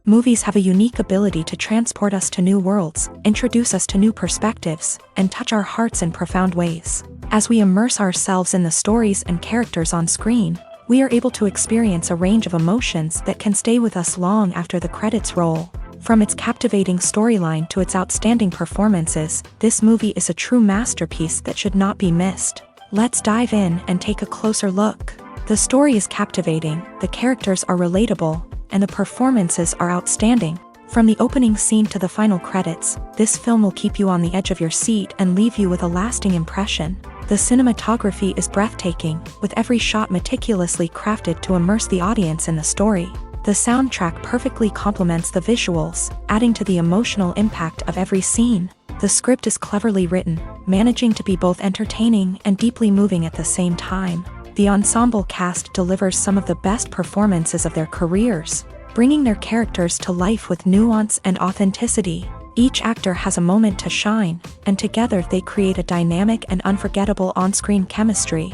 Movies have a unique ability to transport us to new worlds, introduce us to new perspectives, and touch our hearts in profound ways. As we immerse ourselves in the stories and characters on screen, we are able to experience a range of emotions that can stay with us long after the credits roll. From its captivating storyline to its outstanding performances, this movie is a true masterpiece that should not be missed. Let's dive in and take a closer look. The story is captivating, the characters are relatable, and the performances are outstanding. From the opening scene to the final credits, this film will keep you on the edge of your seat and leave you with a lasting impression. The cinematography is breathtaking, with every shot meticulously crafted to immerse the audience in the story. The soundtrack perfectly complements the visuals, adding to the emotional impact of every scene. The script is cleverly written, managing to be both entertaining and deeply moving at the same time. The ensemble cast delivers some of the best performances of their careers, bringing their characters to life with nuance and authenticity. Each actor has a moment to shine, and together they create a dynamic and unforgettable on-screen chemistry.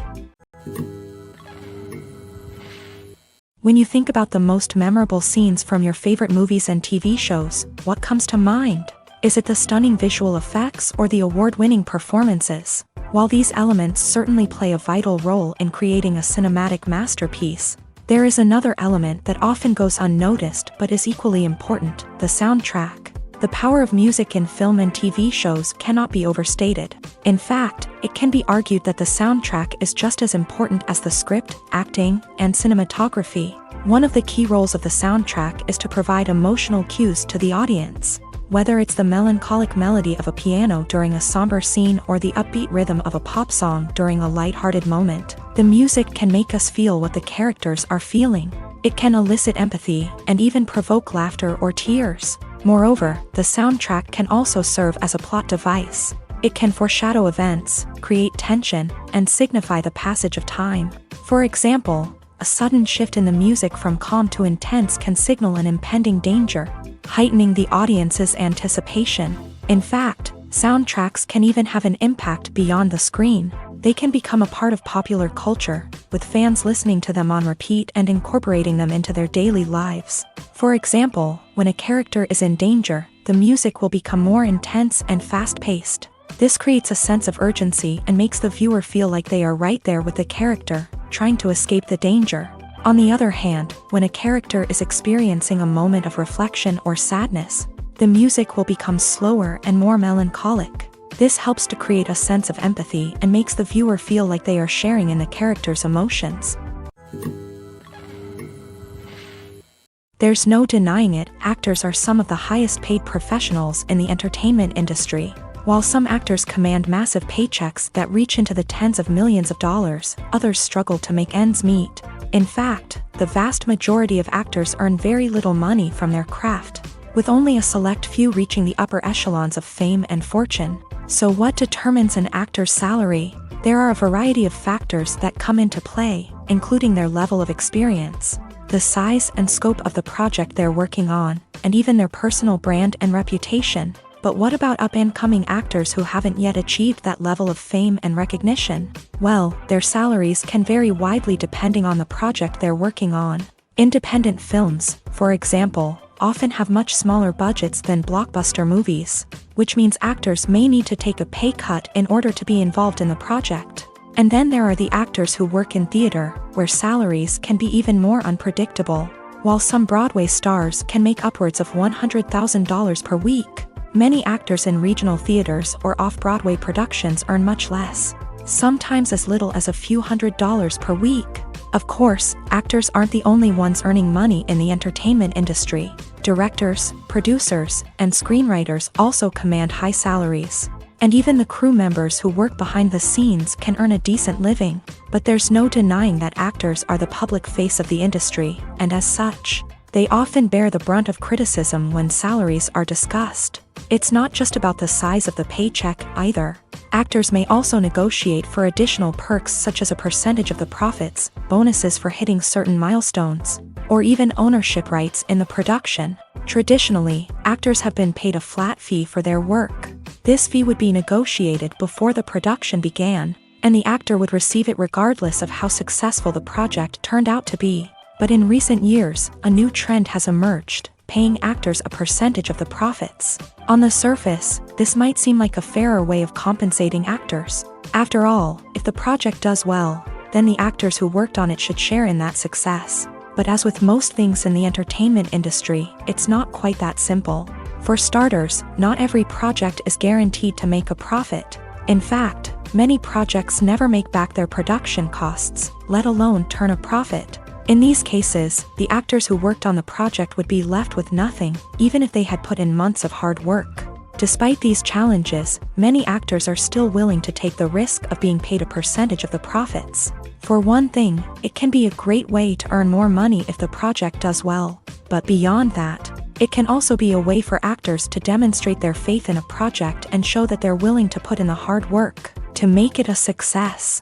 When you think about the most memorable scenes from your favorite movies and TV shows, what comes to mind? Is it the stunning visual effects or the award-winning performances? While these elements certainly play a vital role in creating a cinematic masterpiece, there is another element that often goes unnoticed but is equally important: the soundtrack. The power of music in film and TV shows cannot be overstated. In fact, it can be argued that the soundtrack is just as important as the script, acting, and cinematography. One of the key roles of the soundtrack is to provide emotional cues to the audience. Whether it's the melancholic melody of a piano during a somber scene or the upbeat rhythm of a pop song during a lighthearted moment, the music can make us feel what the characters are feeling. It can elicit empathy and even provoke laughter or tears. Moreover, the soundtrack can also serve as a plot device. It can foreshadow events, create tension, and signify the passage of time. For example, a sudden shift in the music from calm to intense can signal an impending danger, heightening the audience's anticipation. In fact, soundtracks can even have an impact beyond the screen. They can become a part of popular culture, with fans listening to them on repeat and incorporating them into their daily lives. For example, when a character is in danger, the music will become more intense and fast-paced. This creates a sense of urgency and makes the viewer feel like they are right there with the character, trying to escape the danger. On the other hand, when a character is experiencing a moment of reflection or sadness, the music will become slower and more melancholic. This helps to create a sense of empathy and makes the viewer feel like they are sharing in the character's emotions. There's no denying it, actors are some of the highest paid professionals in the entertainment industry. While some actors command massive paychecks that reach into the tens of millions of dollars, others struggle to make ends meet. In fact, the vast majority of actors earn very little money from their craft, with only a select few reaching the upper echelons of fame and fortune. So what determines an actor's salary? There are a variety of factors that come into play, including their level of experience, the size and scope of the project they're working on, and even their personal brand and reputation. But what about up-and-coming actors who haven't yet achieved that level of fame and recognition? Well, their salaries can vary widely depending on the project they're working on. Independent films, for example, often have much smaller budgets than blockbuster movies, which means actors may need to take a pay cut in order to be involved in the project. And then there are the actors who work in theater, where salaries can be even more unpredictable. While some Broadway stars can make upwards of $100,000 per week, many actors in regional theaters or off-Broadway productions earn much less, sometimes as little as a few $100s per week. Of course, actors aren't the only ones earning money in the entertainment industry. Directors, producers, and screenwriters also command high salaries. And even the crew members who work behind the scenes can earn a decent living. But there's no denying that actors are the public face of the industry, and as such, they often bear the brunt of criticism when salaries are discussed. It's not just about the size of the paycheck either. Actors may also negotiate for additional perks such as a percentage of the profits, bonuses for hitting certain milestones, or even ownership rights in the production. Traditionally, actors have been paid a flat fee for their work. This fee would be negotiated before the production began, and the actor would receive it regardless of how successful the project turned out to be. But in recent years, a new trend has emerged. paying actors a percentage of the profits. On the surface, this might seem like a fairer way of compensating actors. After all, if the project does well, then the actors who worked on it should share in that success. But as with most things in the entertainment industry, it's not quite that simple. For starters, not every project is guaranteed to make a profit. In fact, many projects never make back their production costs, let alone turn a profit. In these cases, the actors who worked on the project would be left with nothing, even if they had put in months of hard work. Despite these challenges, many actors are still willing to take the risk of being paid a percentage of the profits. For one thing, it can be a great way to earn more money if the project does well. But beyond that, it can also be a way for actors to demonstrate their faith in a project and show that they're willing to put in the hard work to make it a success.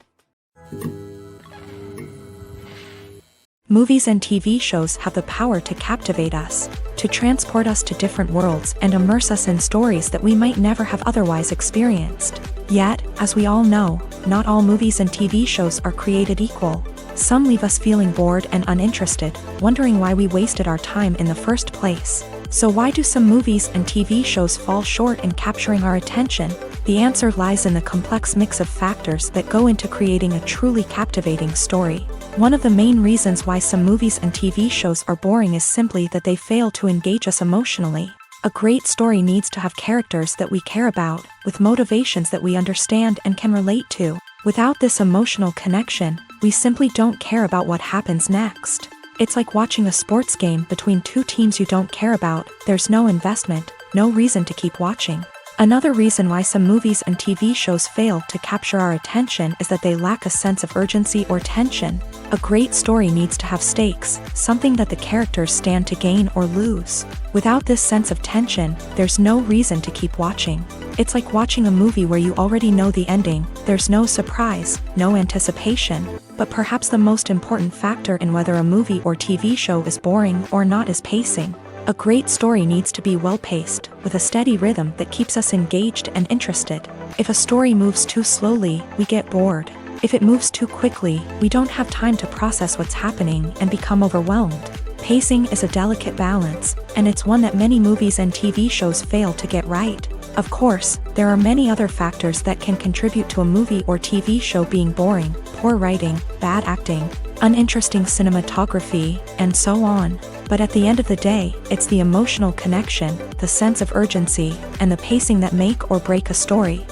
Movies and TV shows have the power to captivate us, to transport us to different worlds and immerse us in stories that we might never have otherwise experienced. Yet, as we all know, not all movies and TV shows are created equal. Some leave us feeling bored and uninterested, wondering why we wasted our time in the first place. So why do some movies and TV shows fall short in capturing our attention? The answer lies in the complex mix of factors that go into creating a truly captivating story. One of the main reasons why some movies and TV shows are boring is simply that they fail to engage us emotionally. A great story needs to have characters that we care about, with motivations that we understand and can relate to. Without this emotional connection, we simply don't care about what happens next. It's like watching a sports game between two teams you don't care about. There's no investment, no reason to keep watching. Another reason why some movies and TV shows fail to capture our attention is that they lack a sense of urgency or tension. A great story needs to have stakes, something that the characters stand to gain or lose. Without this sense of tension, there's no reason to keep watching. It's like watching a movie where you already know the ending. There's no surprise, no anticipation. But perhaps the most important factor in whether a movie or TV show is boring or not is pacing. A great story needs to be well-paced, with a steady rhythm that keeps us engaged and interested. If a story moves too slowly, we get bored. If it moves too quickly, we don't have time to process what's happening and become overwhelmed. Pacing is a delicate balance, and it's one that many movies and TV shows fail to get right. Of course, there are many other factors that can contribute to a movie or TV show being boring: poor writing, bad acting, uninteresting cinematography, and so on. But at the end of the day, it's the emotional connection, the sense of urgency, and the pacing that make or break a story.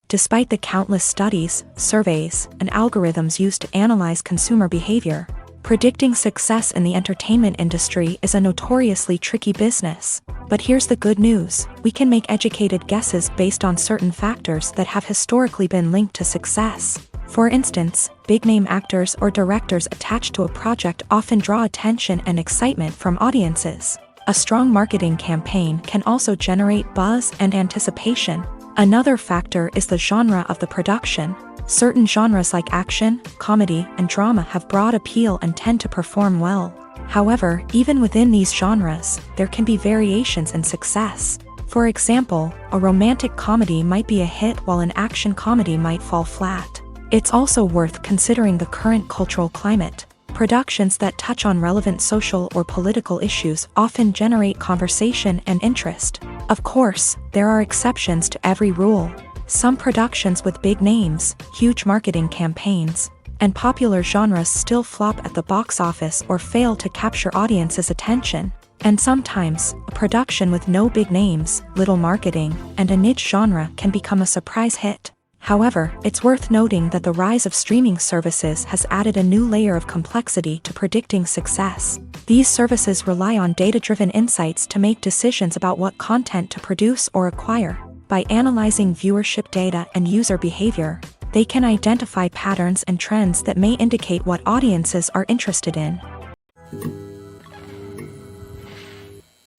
Despite the countless studies, surveys, and algorithms used to analyze consumer behavior, predicting success in the entertainment industry is a notoriously tricky business. But here's the good news: we can make educated guesses based on certain factors that have historically been linked to success. For instance, big-name actors or directors attached to a project often draw attention and excitement from audiences. A strong marketing campaign can also generate buzz and anticipation. Another factor is the genre of the production. Certain genres like action, comedy, and drama have broad appeal and tend to perform well. However, even within these genres, there can be variations in success. For example, a romantic comedy might be a hit while an action comedy might fall flat. It's also worth considering the current cultural climate. Productions that touch on relevant social or political issues often generate conversation and interest. Of course, there are exceptions to every rule. Some productions with big names, huge marketing campaigns, and popular genres still flop at the box office or fail to capture audiences' attention. And sometimes, a production with no big names, little marketing, and a niche genre can become a surprise hit. However, it's worth noting that the rise of streaming services has added a new layer of complexity to predicting success. These services rely on data-driven insights to make decisions about what content to produce or acquire. By analyzing viewership data and user behavior, they can identify patterns and trends that may indicate what audiences are interested in.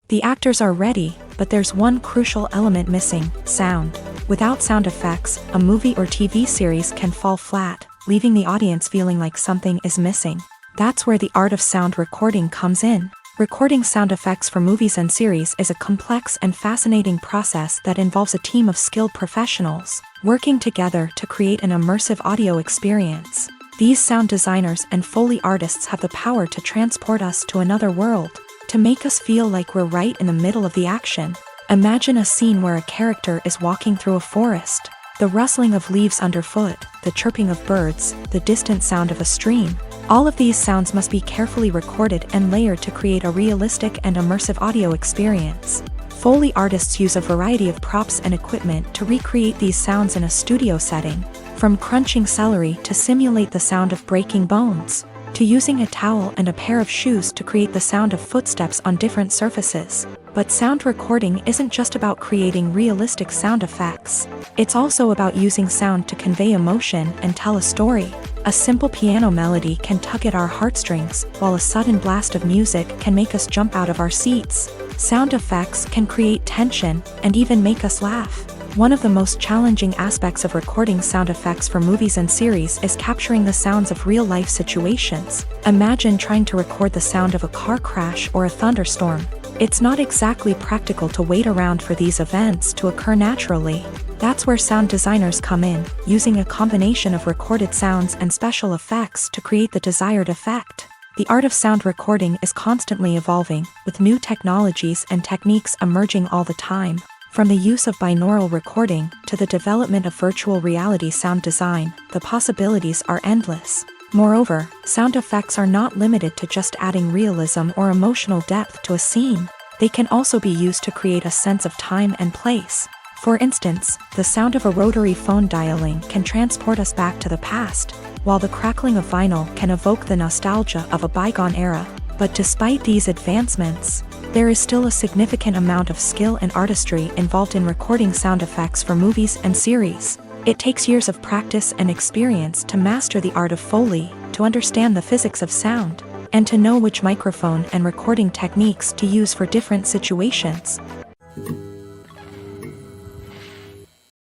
The actors are ready, but there's one crucial element missing: sound. Without sound effects, a movie or TV series can fall flat, leaving the audience feeling like something is missing. That's where the art of sound recording comes in. Recording sound effects for movies and series is a complex and fascinating process that involves a team of skilled professionals working together to create an immersive audio experience. These sound designers and Foley artists have the power to transport us to another world, to make us feel like we're right in the middle of the action. Imagine a scene where a character is walking through a forest. The rustling of leaves underfoot, the chirping of birds, the distant sound of a stream. All of these sounds must be carefully recorded and layered to create a realistic and immersive audio experience. Foley artists use a variety of props and equipment to recreate these sounds in a studio setting, from crunching celery to simulate the sound of breaking bones, to using a towel and a pair of shoes to create the sound of footsteps on different surfaces. But sound recording isn't just about creating realistic sound effects. It's also about using sound to convey emotion and tell a story. A simple piano melody can tug at our heartstrings, while a sudden blast of music can make us jump out of our seats. Sound effects can create tension and even make us laugh. One of the most challenging aspects of recording sound effects for movies and series is capturing the sounds of real-life situations. Imagine trying to record the sound of a car crash or a thunderstorm. It's not exactly practical to wait around for these events to occur naturally. That's where sound designers come in, using a combination of recorded sounds and special effects to create the desired effect. The art of sound recording is constantly evolving, with new technologies and techniques emerging all the time. From the use of binaural recording to the development of virtual reality sound design, the possibilities are endless. Moreover, sound effects are not limited to just adding realism or emotional depth to a scene. They can also be used to create a sense of time and place. For instance, the sound of a rotary phone dialing can transport us back to the past, while the crackling of vinyl can evoke the nostalgia of a bygone era. But despite these advancements, there is still a significant amount of skill and artistry involved in recording sound effects for movies and series. It takes years of practice and experience to master the art of Foley, to understand the physics of sound, and to know which microphone and recording techniques to use for different situations.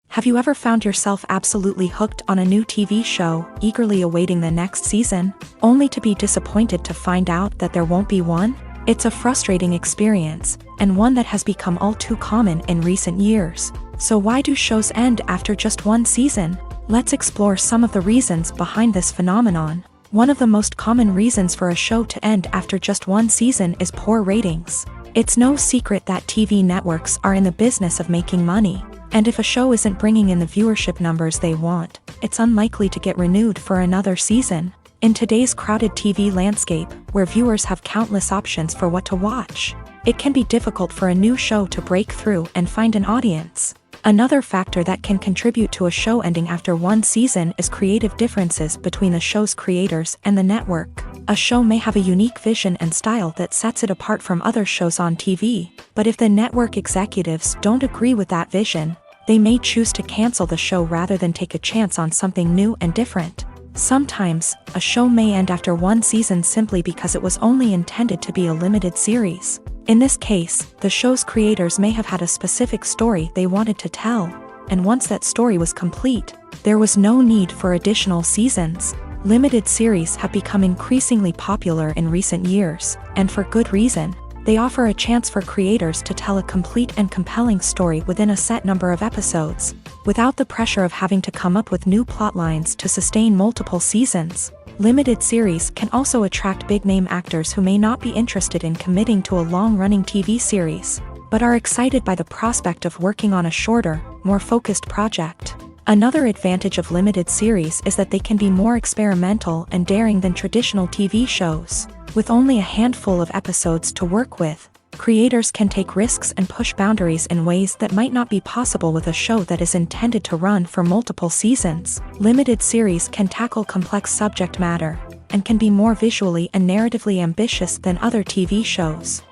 Have you ever found yourself absolutely hooked on a new TV show, eagerly awaiting the next season, only to be disappointed to find out that there won't be one? It's a frustrating experience, and one that has become all too common in recent years. So why do shows end after just one season? Let's explore some of the reasons behind this phenomenon. One of the most common reasons for a show to end after just one season is poor ratings. It's no secret that TV networks are in the business of making money, and if a show isn't bringing in the viewership numbers they want, it's unlikely to get renewed for another season. In today's crowded TV landscape, where viewers have countless options for what to watch, it can be difficult for a new show to break through and find an audience. Another factor that can contribute to a show ending after one season is creative differences between the show's creators and the network. A show may have a unique vision and style that sets it apart from other shows on TV, but if the network executives don't agree with that vision, they may choose to cancel the show rather than take a chance on something new and different. Sometimes, a show may end after one season simply because it was only intended to be a limited series. In this case, the show's creators may have had a specific story they wanted to tell, and once that story was complete, there was no need for additional seasons. Limited series have become increasingly popular in recent years, and for good reason. They offer a chance for creators to tell a complete and compelling story within a set number of episodes, without the pressure of having to come up with new plotlines to sustain multiple seasons. Limited series can also attract big-name actors who may not be interested in committing to a long-running TV series, but are excited by the prospect of working on a shorter, more focused project. Another advantage of limited series is that they can be more experimental and daring than traditional TV shows. With only a handful of episodes to work with, creators can take risks and push boundaries in ways that might not be possible with a show that is intended to run for multiple seasons. Limited series can tackle complex subject matter, and can be more visually and narratively ambitious than other TV shows.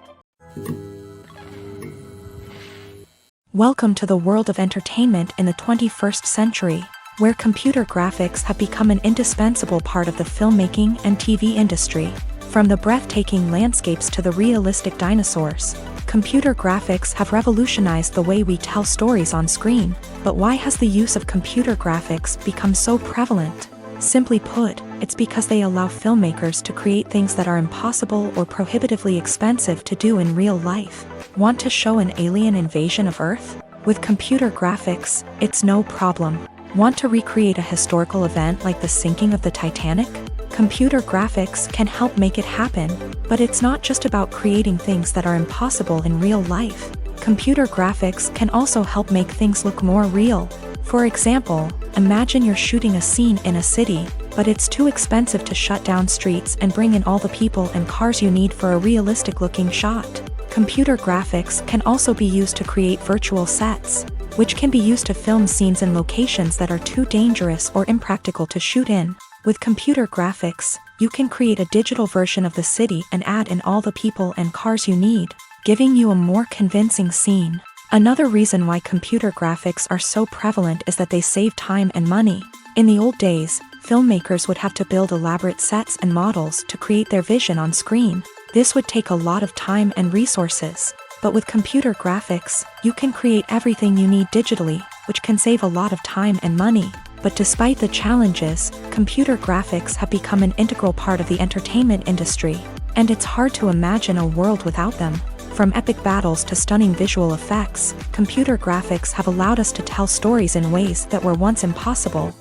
Welcome to the world of entertainment in the 21st century, where computer graphics have become an indispensable part of the filmmaking and TV industry. From the breathtaking landscapes to the realistic dinosaurs, computer graphics have revolutionized the way we tell stories on screen. But why has the use of computer graphics become so prevalent? Simply put, it's because they allow filmmakers to create things that are impossible or prohibitively expensive to do in real life. Want to show an alien invasion of Earth? With computer graphics, it's no problem. Want to recreate a historical event like the sinking of the Titanic? Computer graphics can help make it happen, but it's not just about creating things that are impossible in real life. Computer graphics can also help make things look more real. For example, imagine you're shooting a scene in a city, but it's too expensive to shut down streets and bring in all the people and cars you need for a realistic-looking shot. Computer graphics can also be used to create virtual sets, which can be used to film scenes in locations that are too dangerous or impractical to shoot in. With computer graphics, you can create a digital version of the city and add in all the people and cars you need, giving you a more convincing scene. Another reason why computer graphics are so prevalent is that they save time and money. In the old days, filmmakers would have to build elaborate sets and models to create their vision on screen. This would take a lot of time and resources. But with computer graphics, you can create everything you need digitally, which can save a lot of time and money. But despite the challenges, computer graphics have become an integral part of the entertainment industry, and it's hard to imagine a world without them. From epic battles to stunning visual effects, computer graphics have allowed us to tell stories in ways that were once impossible.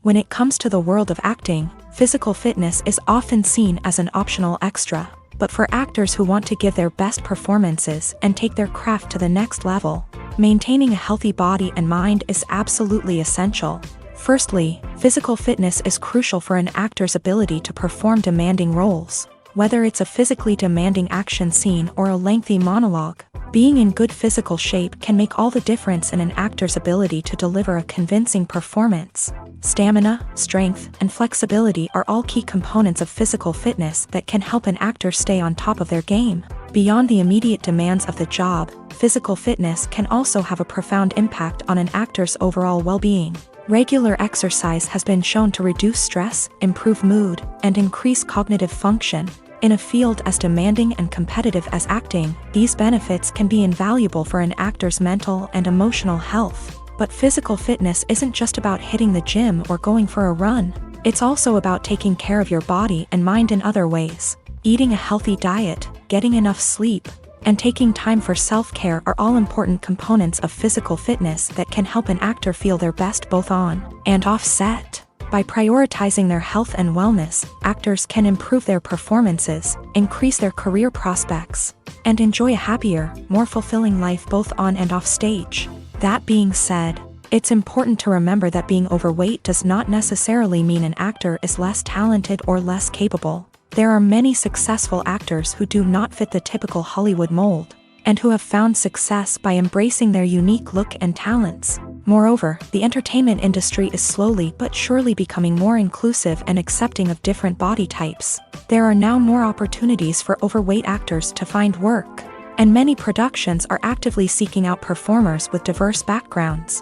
When it comes to the world of acting, physical fitness is often seen as an optional extra. But for actors who want to give their best performances and take their craft to the next level, maintaining a healthy body and mind is absolutely essential. Firstly, physical fitness is crucial for an actor's ability to perform demanding roles. Whether it's a physically demanding action scene or a lengthy monologue, being in good physical shape can make all the difference in an actor's ability to deliver a convincing performance. Stamina, strength, and flexibility are all key components of physical fitness that can help an actor stay on top of their game. Beyond the immediate demands of the job, physical fitness can also have a profound impact on an actor's overall well-being. Regular exercise has been shown to reduce stress, improve mood, and increase cognitive function. In a field as demanding and competitive as acting, these benefits can be invaluable for an actor's mental and emotional health. But physical fitness isn't just about hitting the gym or going for a run. It's also about taking care of your body and mind in other ways. Eating a healthy diet, getting enough sleep, and taking time for self-care are all important components of physical fitness that can help an actor feel their best both on and off set. By prioritizing their health and wellness, actors can improve their performances, increase their career prospects, and enjoy a happier, more fulfilling life both on and off stage. That being said, it's important to remember that being overweight does not necessarily mean an actor is less talented or less capable. There are many successful actors who do not fit the typical Hollywood mold, and who have found success by embracing their unique look and talents. Moreover, the entertainment industry is slowly but surely becoming more inclusive and accepting of different body types. There are now more opportunities for overweight actors to find work, and many productions are actively seeking out performers with diverse backgrounds.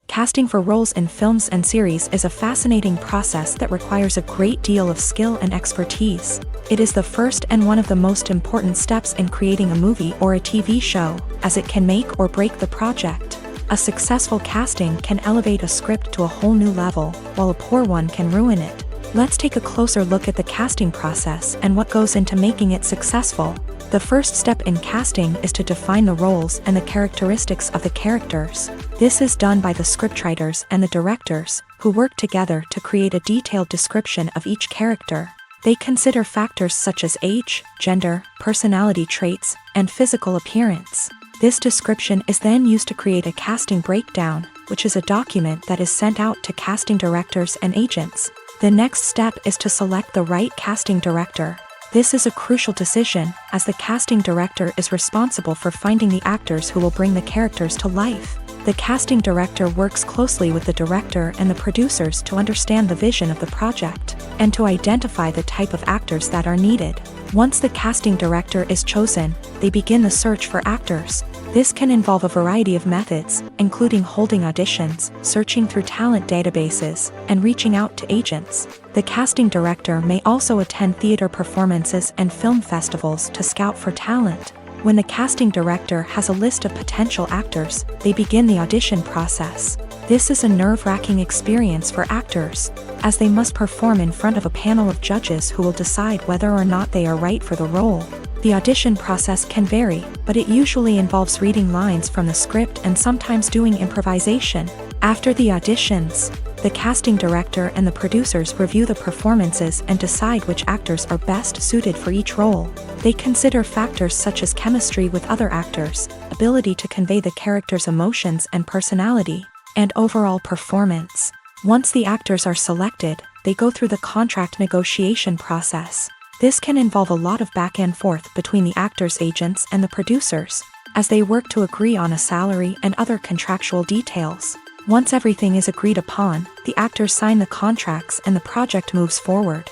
Casting for roles in films and series is a fascinating process that requires a great deal of skill and expertise. It is the first and one of the most important steps in creating a movie or a TV show, as it can make or break the project. A successful casting can elevate a script to a whole new level, while a poor one can ruin it. Let's take a closer look at the casting process and what goes into making it successful. The first step in casting is to define the roles and the characteristics of the characters. This is done by the scriptwriters and the directors, who work together to create a detailed description of each character. They consider factors such as age, gender, personality traits, and physical appearance. This description is then used to create a casting breakdown, which is a document that is sent out to casting directors and agents. The next step is to select the right casting director. This is a crucial decision, as the casting director is responsible for finding the actors who will bring the characters to life. The casting director works closely with the director and the producers to understand the vision of the project, and to identify the type of actors that are needed. Once the casting director is chosen, they begin the search for actors. This can involve a variety of methods, including holding auditions, searching through talent databases, and reaching out to agents. The casting director may also attend theater performances and film festivals to scout for talent. When the casting director has a list of potential actors, they begin the audition process. This is a nerve-wracking experience for actors, as they must perform in front of a panel of judges who will decide whether or not they are right for the role. The audition process can vary, but it usually involves reading lines from the script and sometimes doing improvisation. After the auditions, the casting director and the producers review the performances and decide which actors are best suited for each role. They consider factors such as chemistry with other actors, ability to convey the character's emotions and personality, and overall performance. Once the actors are selected, they go through the contract negotiation process. This can involve a lot of back and forth between the actors' agents and the producers, as they work to agree on a salary and other contractual details. Once everything is agreed upon, the actors sign the contracts and the project moves forward.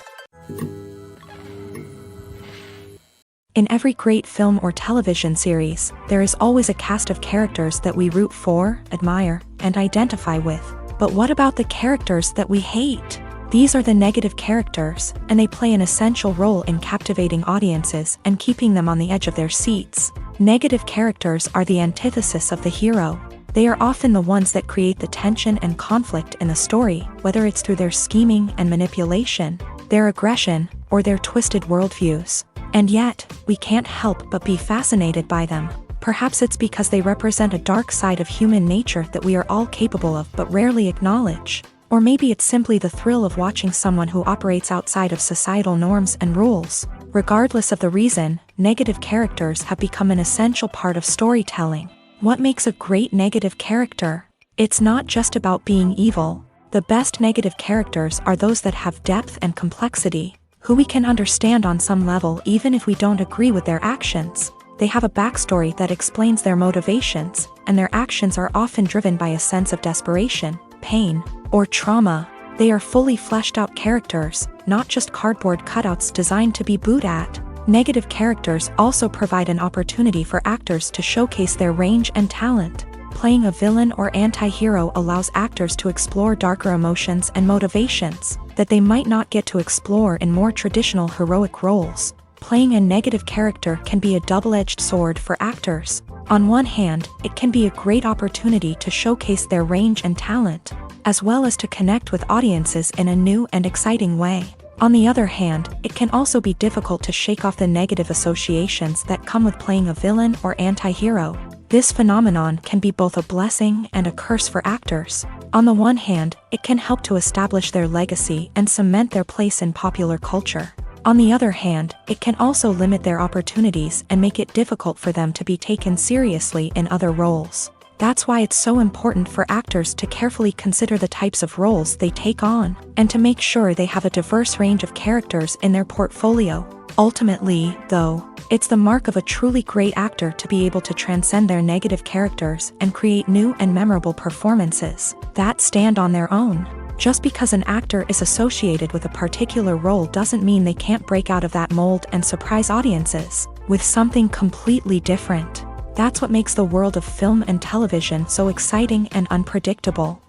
In every great film or television series, there is always a cast of characters that we root for, admire, and identify with. But what about the characters that we hate? These are the negative characters, and they play an essential role in captivating audiences and keeping them on the edge of their seats. Negative characters are the antithesis of the hero. They are often the ones that create the tension and conflict in the story, whether it's through their scheming and manipulation, their aggression, or their twisted worldviews. And yet, we can't help but be fascinated by them. Perhaps it's because they represent a dark side of human nature that we are all capable of but rarely acknowledge. Or maybe it's simply the thrill of watching someone who operates outside of societal norms and rules. Regardless of the reason, negative characters have become an essential part of storytelling. What makes a great negative character? It's not just about being evil. The best negative characters are those that have depth and complexity, who we can understand on some level even if we don't agree with their actions. They have a backstory that explains their motivations, and their actions are often driven by a sense of desperation, pain, or trauma. They are fully fleshed out characters, not just cardboard cutouts designed to be booed at. Negative characters also provide an opportunity for actors to showcase their range and talent. Playing a villain or anti-hero allows actors to explore darker emotions and motivations that they might not get to explore in more traditional heroic roles. Playing a negative character can be a double-edged sword for actors. On one hand, it can be a great opportunity to showcase their range and talent, as well as to connect with audiences in a new and exciting way. On the other hand, it can also be difficult to shake off the negative associations that come with playing a villain or anti-hero. This phenomenon can be both a blessing and a curse for actors. On the one hand, it can help to establish their legacy and cement their place in popular culture. On the other hand, it can also limit their opportunities and make it difficult for them to be taken seriously in other roles. That's why it's so important for actors to carefully consider the types of roles they take on, and to make sure they have a diverse range of characters in their portfolio. Ultimately, though, it's the mark of a truly great actor to be able to transcend their negative characters and create new and memorable performances that stand on their own. Just because an actor is associated with a particular role doesn't mean they can't break out of that mold and surprise audiences with something completely different. That's what makes the world of film and television so exciting and unpredictable.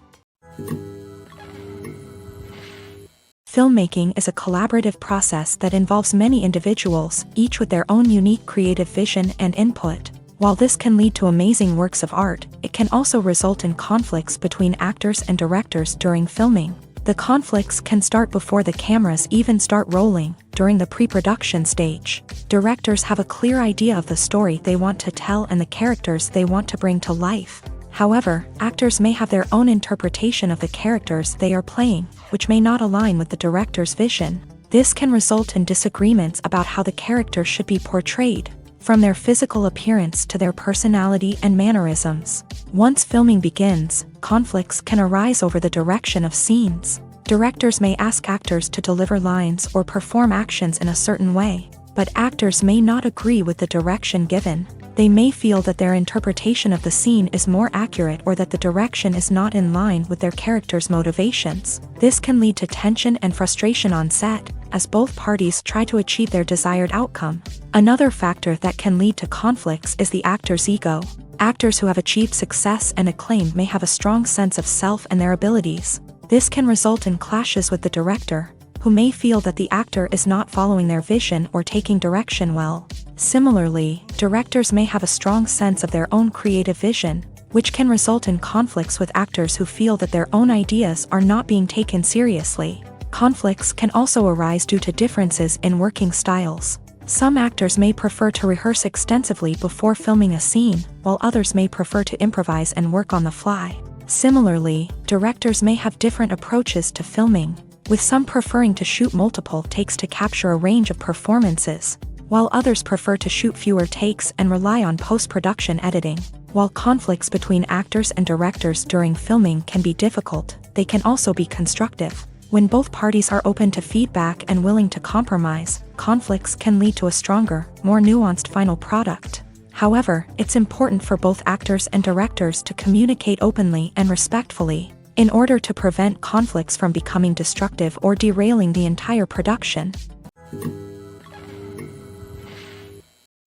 Filmmaking is a collaborative process that involves many individuals, each with their own unique creative vision and input. While this can lead to amazing works of art, it can also result in conflicts between actors and directors during filming. The conflicts can start before the cameras even start rolling, during the pre-production stage. Directors have a clear idea of the story they want to tell and the characters they want to bring to life. However, actors may have their own interpretation of the characters they are playing, which may not align with the director's vision. This can result in disagreements about how the character should be portrayed, from their physical appearance to their personality and mannerisms. Once filming begins, conflicts can arise over the direction of scenes. Directors may ask actors to deliver lines or perform actions in a certain way, but actors may not agree with the direction given. They may feel that their interpretation of the scene is more accurate or that the direction is not in line with their character's motivations. This can lead to tension and frustration on set, as both parties try to achieve their desired outcome. Another factor that can lead to conflicts is the actor's ego. Actors who have achieved success and acclaim may have a strong sense of self and their abilities. This can result in clashes with the director, who may feel that the actor is not following their vision or taking direction well. Similarly, directors may have a strong sense of their own creative vision, which can result in conflicts with actors who feel that their own ideas are not being taken seriously. Conflicts can also arise due to differences in working styles. Some actors may prefer to rehearse extensively before filming a scene, while others may prefer to improvise and work on the fly. Similarly, directors may have different approaches to filming, with some preferring to shoot multiple takes to capture a range of performances, while others prefer to shoot fewer takes and rely on post-production editing. While conflicts between actors and directors during filming can be difficult, they can also be constructive. When both parties are open to feedback and willing to compromise, conflicts can lead to a stronger, more nuanced final product. However, it's important for both actors and directors to communicate openly and respectfully, in order to prevent conflicts from becoming destructive or derailing the entire production.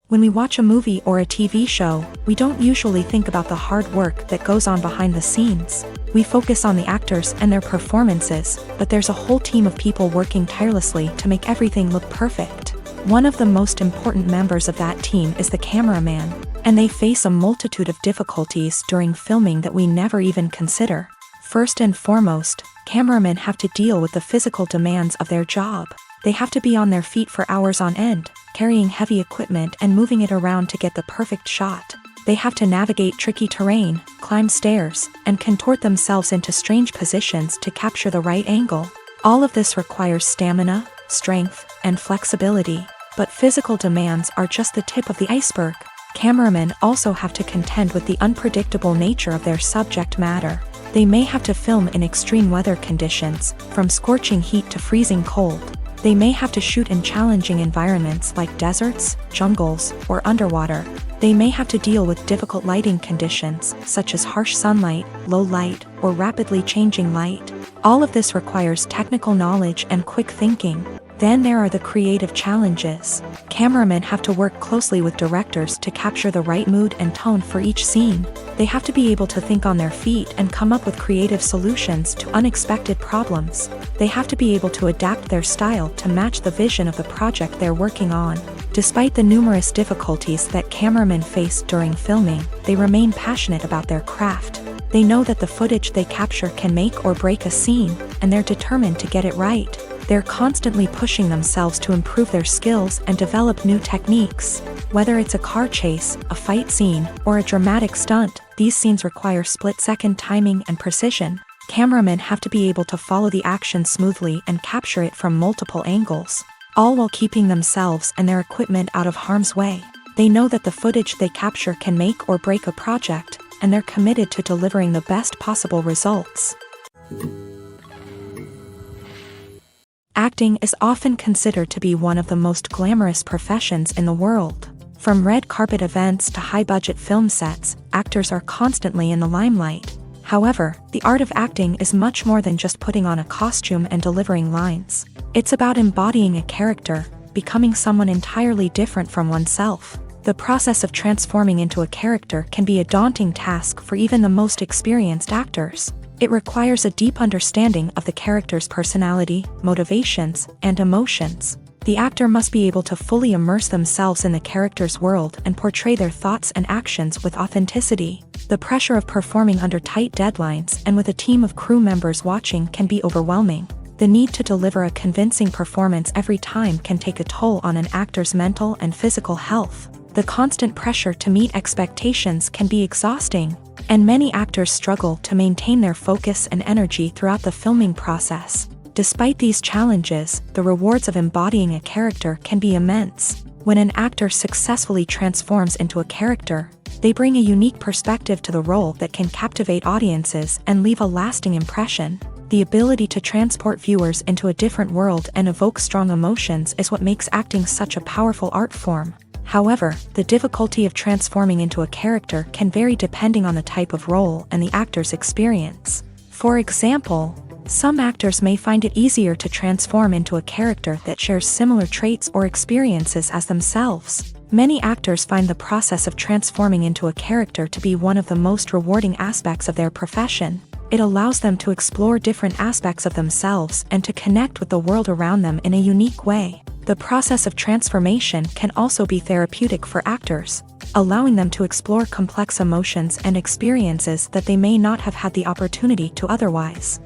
When we watch a movie or a TV show, we don't usually think about the hard work that goes on behind the scenes. We focus on the actors and their performances, but there's a whole team of people working tirelessly to make everything look perfect. One of the most important members of that team is the cameraman, and they face a multitude of difficulties during filming that we never even consider. First and foremost, cameramen have to deal with the physical demands of their job. They have to be on their feet for hours on end, carrying heavy equipment and moving it around to get the perfect shot. They have to navigate tricky terrain, climb stairs, and contort themselves into strange positions to capture the right angle. All of this requires stamina, strength, and flexibility. But physical demands are just the tip of the iceberg. Cameramen also have to contend with the unpredictable nature of their subject matter. They may have to film in extreme weather conditions, from scorching heat to freezing cold. They may have to shoot in challenging environments like deserts, jungles, or underwater. They may have to deal with difficult lighting conditions, such as harsh sunlight, low light, or rapidly changing light. All of this requires technical knowledge and quick thinking. Then there are the creative challenges. Cameramen have to work closely with directors to capture the right mood and tone for each scene. They have to be able to think on their feet and come up with creative solutions to unexpected problems. They have to be able to adapt their style to match the vision of the project they're working on. Despite the numerous difficulties that cameramen face during filming, they remain passionate about their craft. They know that the footage they capture can make or break a scene, and they're determined to get it right. They're constantly pushing themselves to improve their skills and develop new techniques. Whether it's a car chase, a fight scene, or a dramatic stunt, these scenes require split-second timing and precision. Cameramen have to be able to follow the action smoothly and capture it from multiple angles, all while keeping themselves and their equipment out of harm's way. They know that the footage they capture can make or break a project, and they're committed to delivering the best possible results. Acting is often considered to be one of the most glamorous professions in the world. From red carpet events to high-budget film sets, actors are constantly in the limelight. However, the art of acting is much more than just putting on a costume and delivering lines. It's about embodying a character, becoming someone entirely different from oneself. The process of transforming into a character can be a daunting task for even the most experienced actors. It requires a deep understanding of the character's personality, motivations, and emotions. The actor must be able to fully immerse themselves in the character's world and portray their thoughts and actions with authenticity. The pressure of performing under tight deadlines and with a team of crew members watching can be overwhelming. The need to deliver a convincing performance every time can take a toll on an actor's mental and physical health. The constant pressure to meet expectations can be exhausting, and many actors struggle to maintain their focus and energy throughout the filming process. Despite these challenges, the rewards of embodying a character can be immense. When an actor successfully transforms into a character, they bring a unique perspective to the role that can captivate audiences and leave a lasting impression. The ability to transport viewers into a different world and evoke strong emotions is what makes acting such a powerful art form. However, the difficulty of transforming into a character can vary depending on the type of role and the actor's experience. For example, some actors may find it easier to transform into a character that shares similar traits or experiences as themselves. Many actors find the process of transforming into a character to be one of the most rewarding aspects of their profession. It allows them to explore different aspects of themselves and to connect with the world around them in a unique way. The process of transformation can also be therapeutic for actors, allowing them to explore complex emotions and experiences that they may not have had the opportunity to otherwise.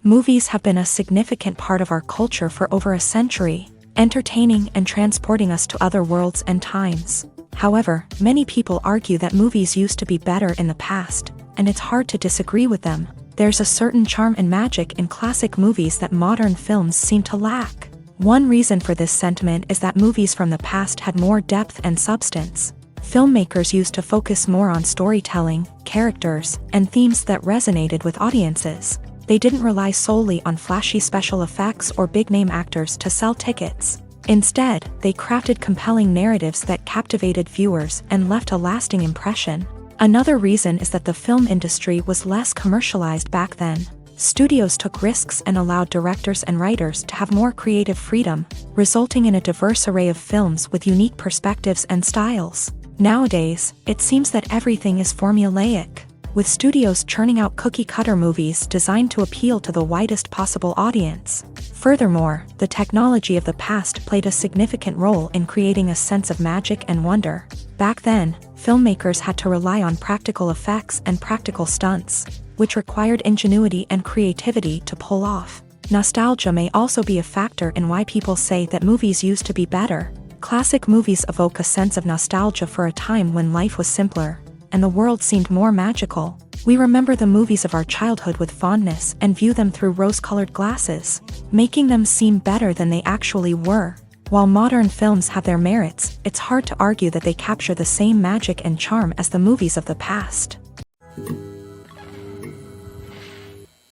Movies have been a significant part of our culture for over a century, entertaining and transporting us to other worlds and times. However, many people argue that movies used to be better in the past, and it's hard to disagree with them. There's a certain charm and magic in classic movies that modern films seem to lack. One reason for this sentiment is that movies from the past had more depth and substance. Filmmakers used to focus more on storytelling, characters, and themes that resonated with audiences. They didn't rely solely on flashy special effects or big-name actors to sell tickets. Instead, they crafted compelling narratives that captivated viewers and left a lasting impression. Another reason is that the film industry was less commercialized back then. Studios took risks and allowed directors and writers to have more creative freedom, resulting in a diverse array of films with unique perspectives and styles. Nowadays, it seems that everything is formulaic, with studios churning out cookie-cutter movies designed to appeal to the widest possible audience. Furthermore, the technology of the past played a significant role in creating a sense of magic and wonder. Back then, filmmakers had to rely on practical effects and practical stunts, which required ingenuity and creativity to pull off. Nostalgia may also be a factor in why people say that movies used to be better. Classic movies evoke a sense of nostalgia for a time when life was simpler, and the world seemed more magical. We remember the movies of our childhood with fondness and view them through rose-colored glasses, making them seem better than they actually were. While modern films have their merits, it's hard to argue that they capture the same magic and charm as the movies of the past.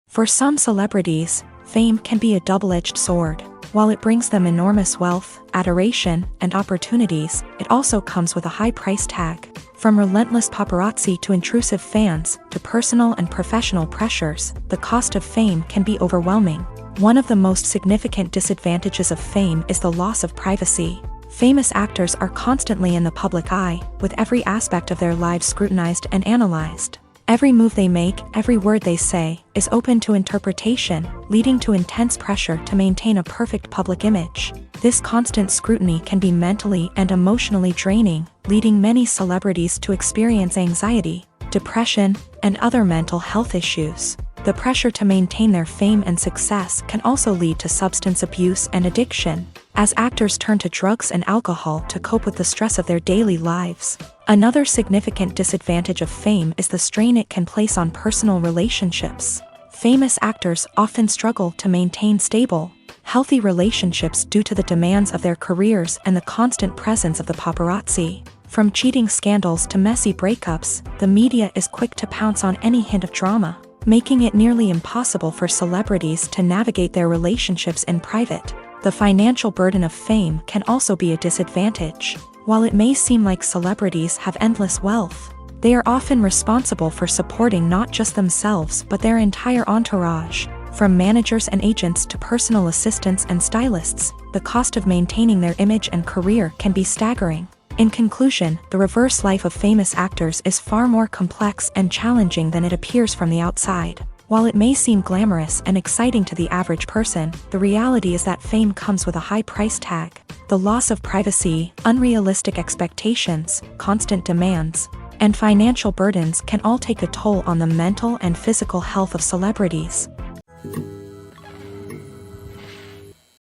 For some celebrities, fame can be a double-edged sword. While it brings them enormous wealth, adoration, and opportunities, it also comes with a high price tag. From relentless paparazzi to intrusive fans, to personal and professional pressures, the cost of fame can be overwhelming. One of the most significant disadvantages of fame is the loss of privacy. Famous actors are constantly in the public eye, with every aspect of their lives scrutinized and analyzed. Every move they make, every word they say, is open to interpretation, leading to intense pressure to maintain a perfect public image. This constant scrutiny can be mentally and emotionally draining, leading many celebrities to experience anxiety, depression, and other mental health issues. The pressure to maintain their fame and success can also lead to substance abuse and addiction, as actors turn to drugs and alcohol to cope with the stress of their daily lives. Another significant disadvantage of fame is the strain it can place on personal relationships. Famous actors often struggle to maintain stable, healthy relationships due to the demands of their careers and the constant presence of the paparazzi. From cheating scandals to messy breakups, the media is quick to pounce on any hint of drama, making it nearly impossible for celebrities to navigate their relationships in private. The financial burden of fame can also be a disadvantage. While it may seem like celebrities have endless wealth, they are often responsible for supporting not just themselves but their entire entourage. From managers and agents to personal assistants and stylists, the cost of maintaining their image and career can be staggering. In conclusion, the reverse life of famous actors is far more complex and challenging than it appears from the outside. While it may seem glamorous and exciting to the average person, the reality is that fame comes with a high price tag. The loss of privacy, unrealistic expectations, constant demands, and financial burdens can all take a toll on the mental and physical health of celebrities.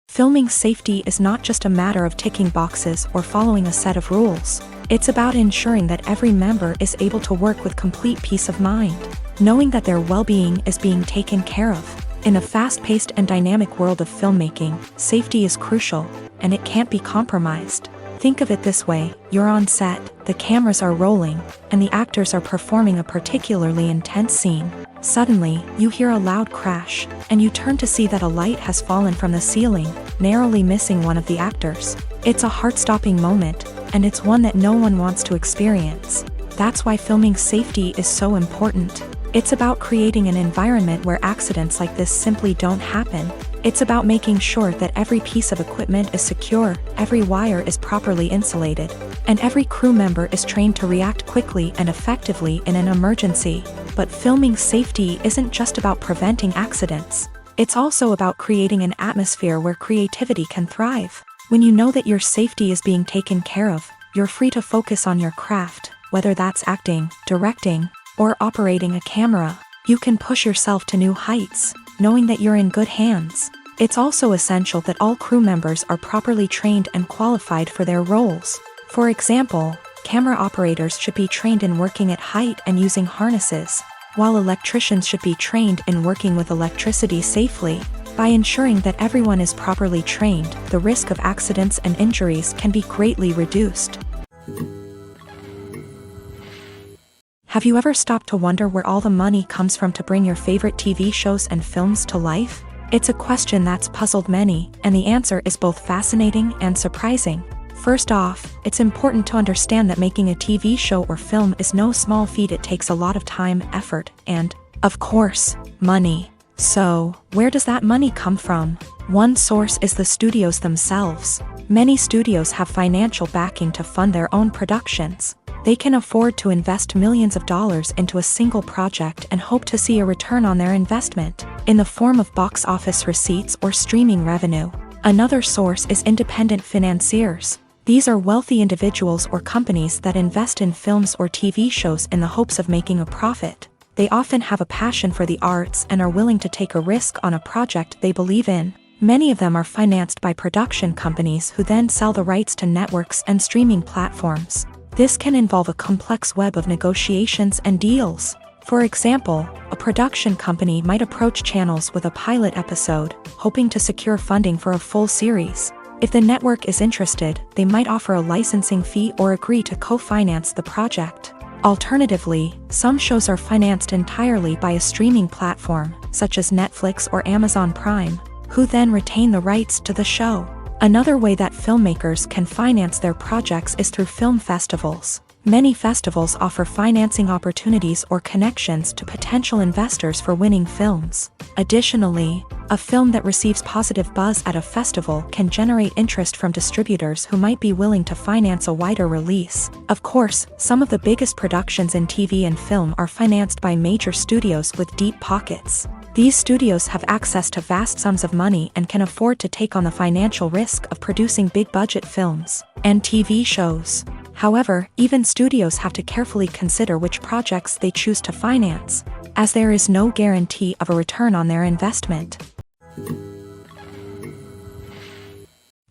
Filming safety is not just a matter of ticking boxes or following a set of rules. It's about ensuring that every member is able to work with complete peace of mind, knowing that their well-being is being taken care of. In a fast-paced and dynamic world of filmmaking, safety is crucial, and it can't be compromised. Think of it this way: you're on set, the cameras are rolling, and the actors are performing a particularly intense scene. Suddenly, you hear a loud crash, and you turn to see that a light has fallen from the ceiling, narrowly missing one of the actors. It's a heart-stopping moment, and it's one that no one wants to experience. That's why filming safety is so important. It's about creating an environment where accidents like this simply don't happen. It's about making sure that every piece of equipment is secure, every wire is properly insulated, and every crew member is trained to react quickly and effectively in an emergency. But filming safety isn't just about preventing accidents. It's also about creating an atmosphere where creativity can thrive. When you know that your safety is being taken care of, you're free to focus on your craft, whether that's acting, directing, or operating a camera. You can push yourself to new heights. knowing that you're in good hands. It's also essential that all crew members are properly trained and qualified for their roles. For example, camera operators should be trained in working at height and using harnesses, while electricians should be trained in working with electricity safely. By ensuring that everyone is properly trained, the risk of accidents and injuries can be greatly reduced. Have you ever stopped to wonder where all the money comes from to bring your favorite TV shows and films to life? It's a question that's puzzled many, and the answer is both fascinating and surprising. First off, it's important to understand that making a TV show or film is no small feat. It takes a lot of time, effort, and, of course, money. So, where does that money come from? One source is the studios themselves. Many studios have financial backing to fund their own productions. They can afford to invest millions of dollars into a single project and hope to see a return on their investment, in the form of box office receipts or streaming revenue. Another source is independent financiers. These are wealthy individuals or companies that invest in films or TV shows in the hopes of making a profit. They often have a passion for the arts and are willing to take a risk on a project they believe in. Many of them are financed by production companies who then sell the rights to networks and streaming platforms. This can involve a complex web of negotiations and deals. For example, a production company might approach channels with a pilot episode, hoping to secure funding for a full series. If the network is interested, they might offer a licensing fee or agree to co-finance the project. Alternatively, some shows are financed entirely by a streaming platform, such as Netflix or Amazon Prime, who then retain the rights to the show. Another way that filmmakers can finance their projects is through film festivals. Many festivals offer financing opportunities or connections to potential investors for winning films. Additionally, a film that receives positive buzz at a festival can generate interest from distributors who might be willing to finance a wider release. Of course, some of the biggest productions in TV and film are financed by major studios with deep pockets. These studios have access to vast sums of money and can afford to take on the financial risk of producing big-budget films and TV shows. However, even studios have to carefully consider which projects they choose to finance, as there is no guarantee of a return on their investment.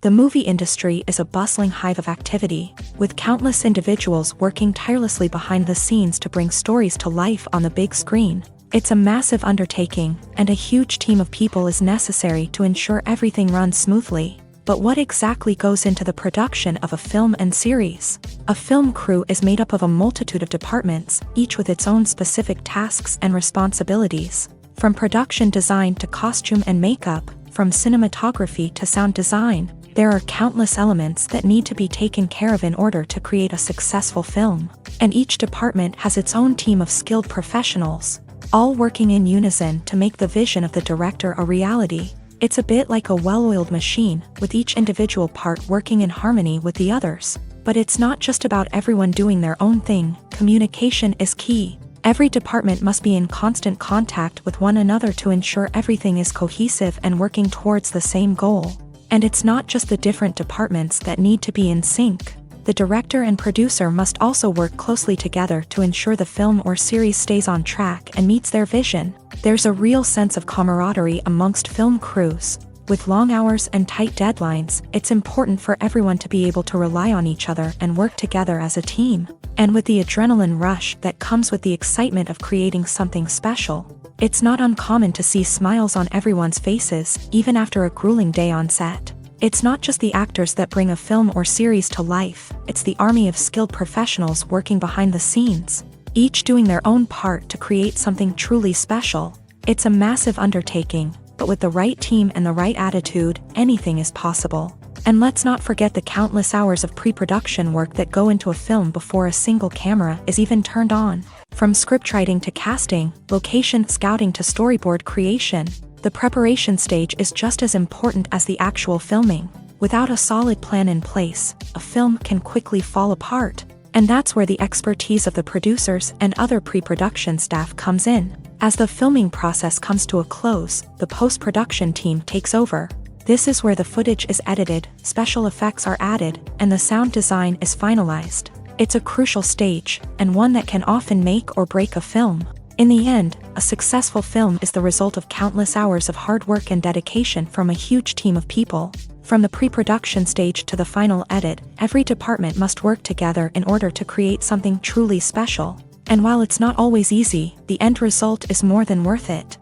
The movie industry is a bustling hive of activity, with countless individuals working tirelessly behind the scenes to bring stories to life on the big screen. It's a massive undertaking, and a huge team of people is necessary to ensure everything runs smoothly. But what exactly goes into the production of a film and series? A film crew is made up of a multitude of departments, each with its own specific tasks and responsibilities. From production design to costume and makeup, from cinematography to sound design, there are countless elements that need to be taken care of in order to create a successful film. And each department has its own team of skilled professionals, all working in unison to make the vision of the director a reality. It's a bit like a well-oiled machine, with each individual part working in harmony with the others. But it's not just about everyone doing their own thing. Communication is key. Every department must be in constant contact with one another to ensure everything is cohesive and working towards the same goal. And it's not just the different departments that need to be in sync. The director and producer must also work closely together to ensure the film or series stays on track and meets their vision. There's a real sense of camaraderie amongst film crews. With long hours and tight deadlines, it's important for everyone to be able to rely on each other and work together as a team. And with the adrenaline rush that comes with the excitement of creating something special, it's not uncommon to see smiles on everyone's faces, even after a grueling day on set. It's not just the actors that bring a film or series to life, it's the army of skilled professionals working behind the scenes, each doing their own part to create something truly special. It's a massive undertaking, but with the right team and the right attitude, anything is possible. And let's not forget the countless hours of pre-production work that go into a film before a single camera is even turned on. From scriptwriting to casting, location scouting to storyboard creation, the preparation stage is just as important as the actual filming. Without a solid plan in place, a film can quickly fall apart. And that's where the expertise of the producers and other pre-production staff comes in. As the filming process comes to a close, the post-production team takes over. This is where the footage is edited, special effects are added, and the sound design is finalized. It's a crucial stage, and one that can often make or break a film. In the end, a successful film is the result of countless hours of hard work and dedication from a huge team of people. From the pre-production stage to the final edit, every department must work together in order to create something truly special. And while it's not always easy, the end result is more than worth it.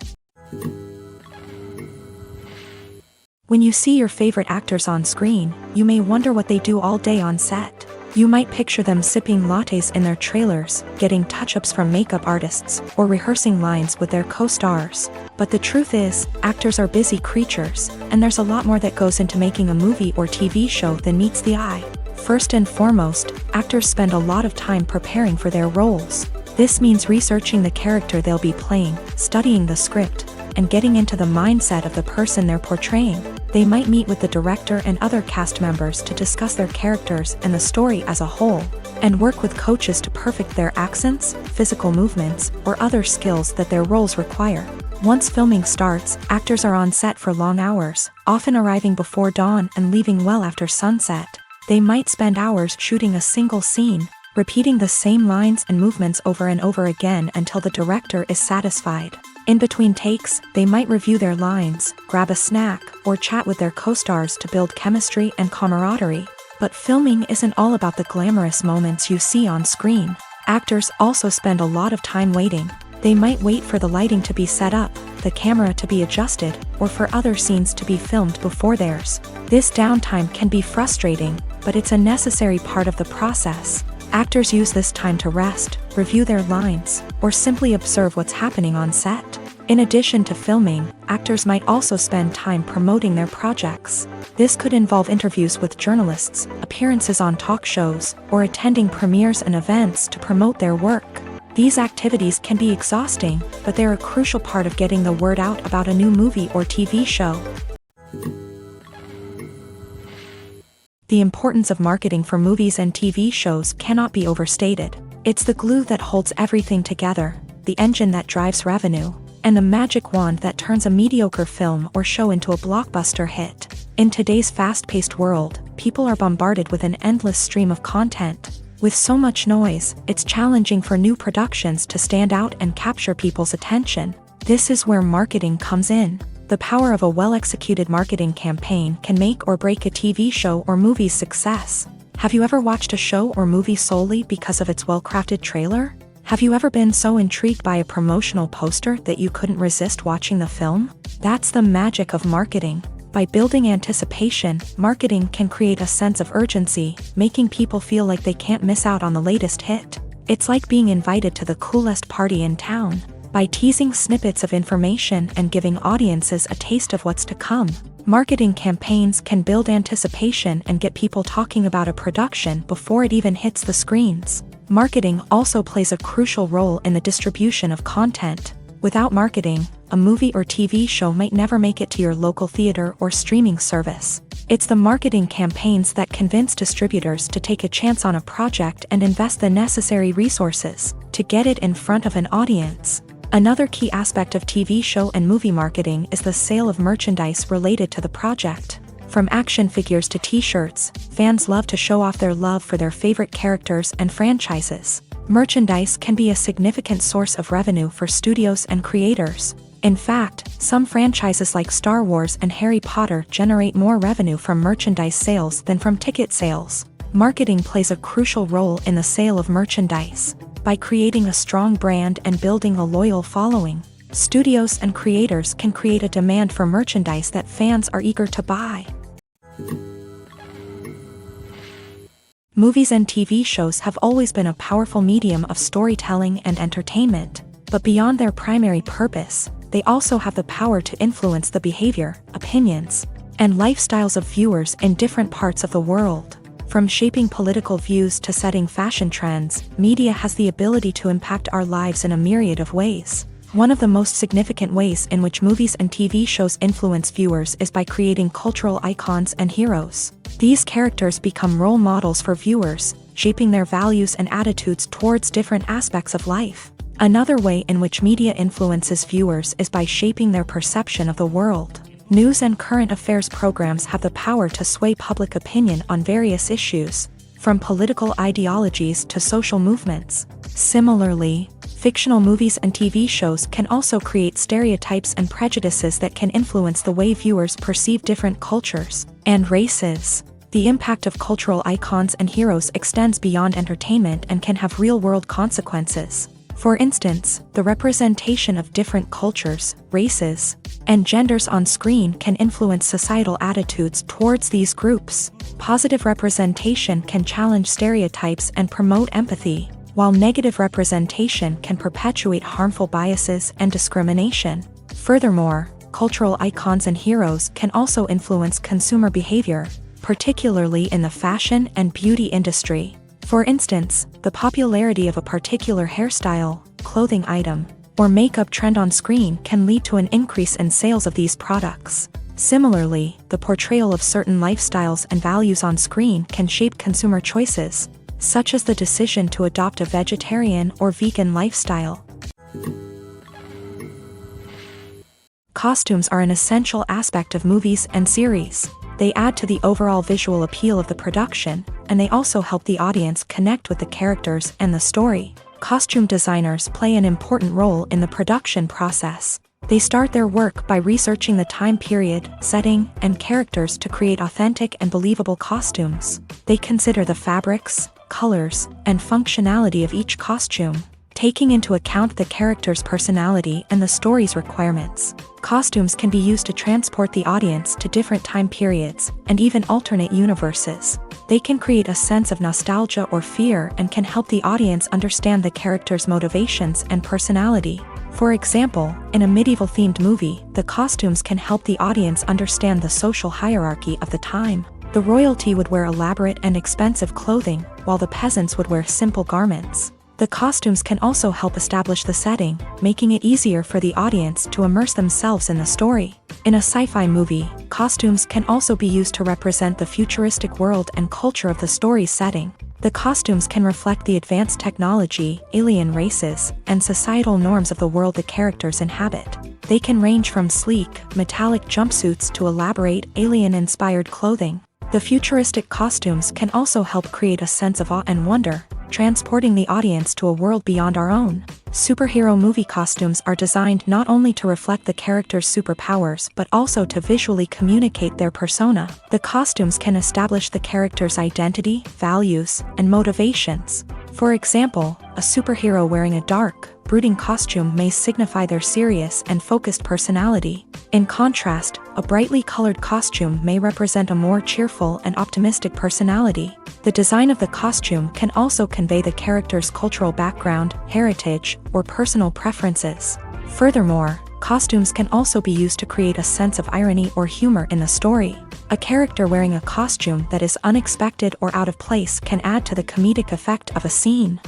When you see your favorite actors on screen, you may wonder what they do all day on set. You might picture them sipping lattes in their trailers, getting touch-ups from makeup artists, or rehearsing lines with their co-stars. But the truth is, actors are busy creatures, and there's a lot more that goes into making a movie or TV show than meets the eye. First and foremost, actors spend a lot of time preparing for their roles. This means researching the character they'll be playing, studying the script, and getting into the mindset of the person they're portraying. They might meet with the director and other cast members to discuss their characters and the story as a whole, and work with coaches to perfect their accents, physical movements, or other skills that their roles require. Once filming starts, actors are on set for long hours, often arriving before dawn and leaving well after sunset. They might spend hours shooting a single scene, repeating the same lines and movements over and over again until the director is satisfied. In between takes, they might review their lines, grab a snack, or chat with their co-stars to build chemistry and camaraderie. But filming isn't all about the glamorous moments you see on screen. Actors also spend a lot of time waiting. They might wait for the lighting to be set up, the camera to be adjusted, or for other scenes to be filmed before theirs. This downtime can be frustrating, but it's a necessary part of the process. Actors use this time to rest, review their lines, or simply observe what's happening on set. In addition to filming, actors might also spend time promoting their projects. This could involve interviews with journalists, appearances on talk shows, or attending premieres and events to promote their work. These activities can be exhausting, but they're a crucial part of getting the word out about a new movie or TV show. The importance of marketing for movies and TV shows cannot be overstated. It's the glue that holds everything together, the engine that drives revenue, and the magic wand that turns a mediocre film or show into a blockbuster hit. In today's fast-paced world, people are bombarded with an endless stream of content. With so much noise, it's challenging for new productions to stand out and capture people's attention. This is where marketing comes in. The power of a well-executed marketing campaign can make or break a TV show or movie's success. Have you ever watched a show or movie solely because of its well-crafted trailer? Have you ever been so intrigued by a promotional poster that you couldn't resist watching the film? That's the magic of marketing. By building anticipation, marketing can create a sense of urgency, making people feel like they can't miss out on the latest hit. It's like being invited to the coolest party in town. By teasing snippets of information and giving audiences a taste of what's to come, marketing campaigns can build anticipation and get people talking about a production before it even hits the screens. Marketing also plays a crucial role in the distribution of content. Without marketing, a movie or TV show might never make it to your local theater or streaming service. It's the marketing campaigns that convince distributors to take a chance on a project and invest the necessary resources to get it in front of an audience. Another key aspect of TV show and movie marketing is the sale of merchandise related to the project. From action figures to t-shirts, fans love to show off their love for their favorite characters and franchises. Merchandise can be a significant source of revenue for studios and creators. In fact, some franchises like Star Wars and Harry Potter generate more revenue from merchandise sales than from ticket sales. Marketing plays a crucial role in the sale of merchandise. By creating a strong brand and building a loyal following, studios and creators can create a demand for merchandise that fans are eager to buy. Movies and TV shows have always been a powerful medium of storytelling and entertainment, but beyond their primary purpose, they also have the power to influence the behavior, opinions, and lifestyles of viewers in different parts of the world. From shaping political views to setting fashion trends, media has the ability to impact our lives in a myriad of ways. One of the most significant ways in which movies and TV shows influence viewers is by creating cultural icons and heroes. These characters become role models for viewers, shaping their values and attitudes towards different aspects of life. Another way in which media influences viewers is by shaping their perception of the world. News and current affairs programs have the power to sway public opinion on various issues. from political ideologies to social movements. Similarly, fictional movies and TV shows can also create stereotypes and prejudices that can influence the way viewers perceive different cultures and races. The impact of cultural icons and heroes extends beyond entertainment and can have real-world consequences. For instance, the representation of different cultures, races, and genders on screen can influence societal attitudes towards these groups. Positive representation can challenge stereotypes and promote empathy, while negative representation can perpetuate harmful biases and discrimination. Furthermore, cultural icons and heroes can also influence consumer behavior, particularly in the fashion and beauty industry. For instance, the popularity of a particular hairstyle, clothing item, or makeup trend on screen can lead to an increase in sales of these products. Similarly, the portrayal of certain lifestyles and values on screen can shape consumer choices, such as the decision to adopt a vegetarian or vegan lifestyle. Costumes are an essential aspect of movies and series. They add to the overall visual appeal of the production, and they also help the audience connect with the characters and the story. Costume designers play an important role in the production process. They start their work by researching the time period, setting, and characters to create authentic and believable costumes. They consider the fabrics, colors, and functionality of each costume, taking into account the character's personality and the story's requirements. Costumes can be used to transport the audience to different time periods and even alternate universes. They can create a sense of nostalgia or fear and can help the audience understand the character's motivations and personality. For example, in a medieval-themed movie, the costumes can help the audience understand the social hierarchy of the time. The royalty would wear elaborate and expensive clothing, while the peasants would wear simple garments. The costumes can also help establish the setting, making it easier for the audience to immerse themselves in the story. In a sci-fi movie, costumes can also be used to represent the futuristic world and culture of the story's setting. The costumes can reflect the advanced technology, alien races, and societal norms of the world the characters inhabit. They can range from sleek, metallic jumpsuits to elaborate, alien-inspired clothing. The futuristic costumes can also help create a sense of awe and wonder, transporting the audience to a world beyond our own. Superhero movie costumes are designed not only to reflect the character's superpowers but also to visually communicate their persona. The costumes can establish the character's identity, values, and motivations. For example, a superhero wearing a dark, brooding costume may signify their serious and focused personality. In contrast, a brightly colored costume may represent a more cheerful and optimistic personality. The design of the costume can also convey the character's cultural background, heritage, or personal preferences. Furthermore, costumes can also be used to create a sense of irony or humor in the story. A character wearing a costume that is unexpected or out of place can add to the comedic effect of a scene.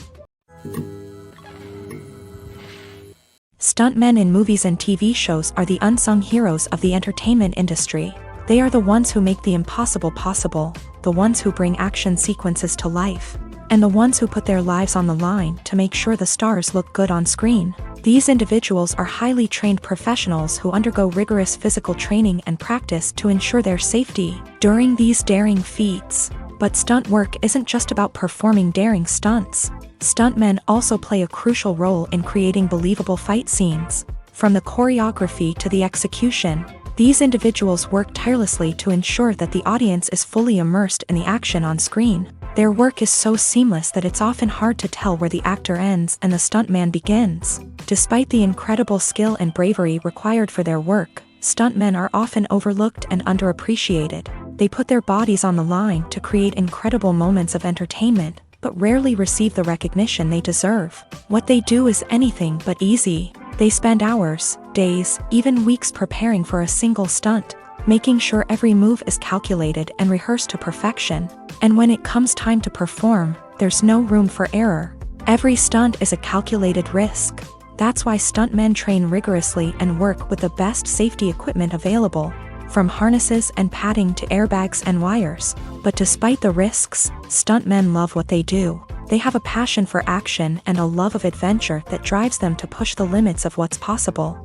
Stuntmen in movies and TV shows are the unsung heroes of the entertainment industry. They are the ones who make the impossible possible, the ones who bring action sequences to life, and the ones who put their lives on the line to make sure the stars look good on screen. These individuals are highly trained professionals who undergo rigorous physical training and practice to ensure their safety during these daring feats. But stunt work isn't just about performing daring stunts. Stuntmen also play a crucial role in creating believable fight scenes. From the choreography to the execution, these individuals work tirelessly to ensure that the audience is fully immersed in the action on screen. Their work is so seamless that it's often hard to tell where the actor ends and the stuntman begins. Despite the incredible skill and bravery required for their work, stuntmen are often overlooked and underappreciated. They put their bodies on the line to create incredible moments of entertainment, but rarely receive the recognition they deserve. What they do is anything but easy. They spend hours, days, even weeks preparing for a single stunt, making sure every move is calculated and rehearsed to perfection. And when it comes time to perform, there's no room for error. Every stunt is a calculated risk. That's why stuntmen train rigorously and work with the best safety equipment available, from harnesses and padding to airbags and wires. But despite the risks, stuntmen love what they do. They have a passion for action and a love of adventure that drives them to push the limits of what's possible.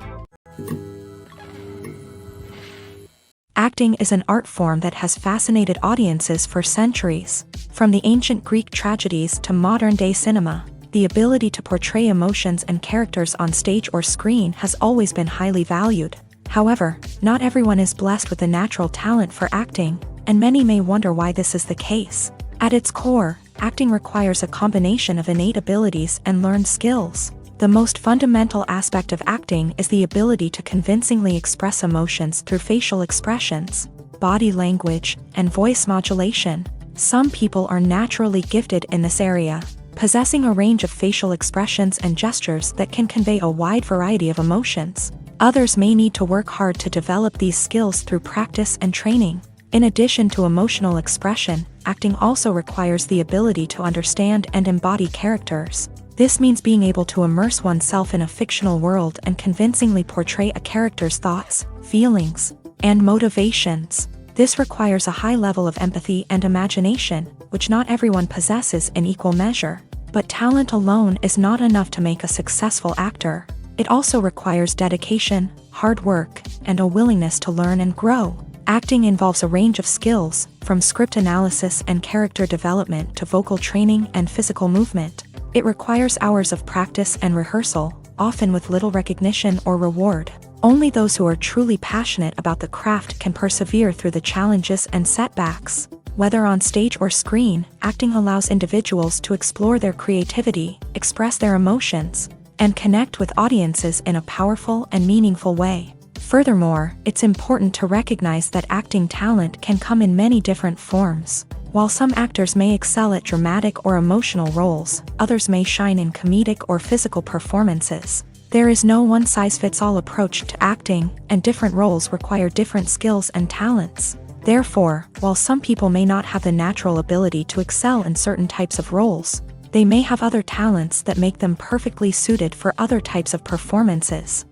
Acting is an art form that has fascinated audiences for centuries. From the ancient Greek tragedies to modern-day cinema, the ability to portray emotions and characters on stage or screen has always been highly valued. However, not everyone is blessed with a natural talent for acting, and many may wonder why this is the case. At its core, acting requires a combination of innate abilities and learned skills. The most fundamental aspect of acting is the ability to convincingly express emotions through facial expressions, body language, and voice modulation. Some people are naturally gifted in this area, possessing a range of facial expressions and gestures that can convey a wide variety of emotions. Others may need to work hard to develop these skills through practice and training. In addition to emotional expression, acting also requires the ability to understand and embody characters. This means being able to immerse oneself in a fictional world and convincingly portray a character's thoughts, feelings, and motivations. This requires a high level of empathy and imagination, which not everyone possesses in equal measure. But talent alone is not enough to make a successful actor. It also requires dedication, hard work, and a willingness to learn and grow. Acting involves a range of skills, from script analysis and character development to vocal training and physical movement. It requires hours of practice and rehearsal, often with little recognition or reward. Only those who are truly passionate about the craft can persevere through the challenges and setbacks. Whether on stage or screen, acting allows individuals to explore their creativity, express their emotions, and connect with audiences in a powerful and meaningful way. Furthermore, it's important to recognize that acting talent can come in many different forms. While some actors may excel at dramatic or emotional roles, others may shine in comedic or physical performances. There is no one-size-fits-all approach to acting, and different roles require different skills and talents. Therefore, while some people may not have the natural ability to excel in certain types of roles, they may have other talents that make them perfectly suited for other types of performances.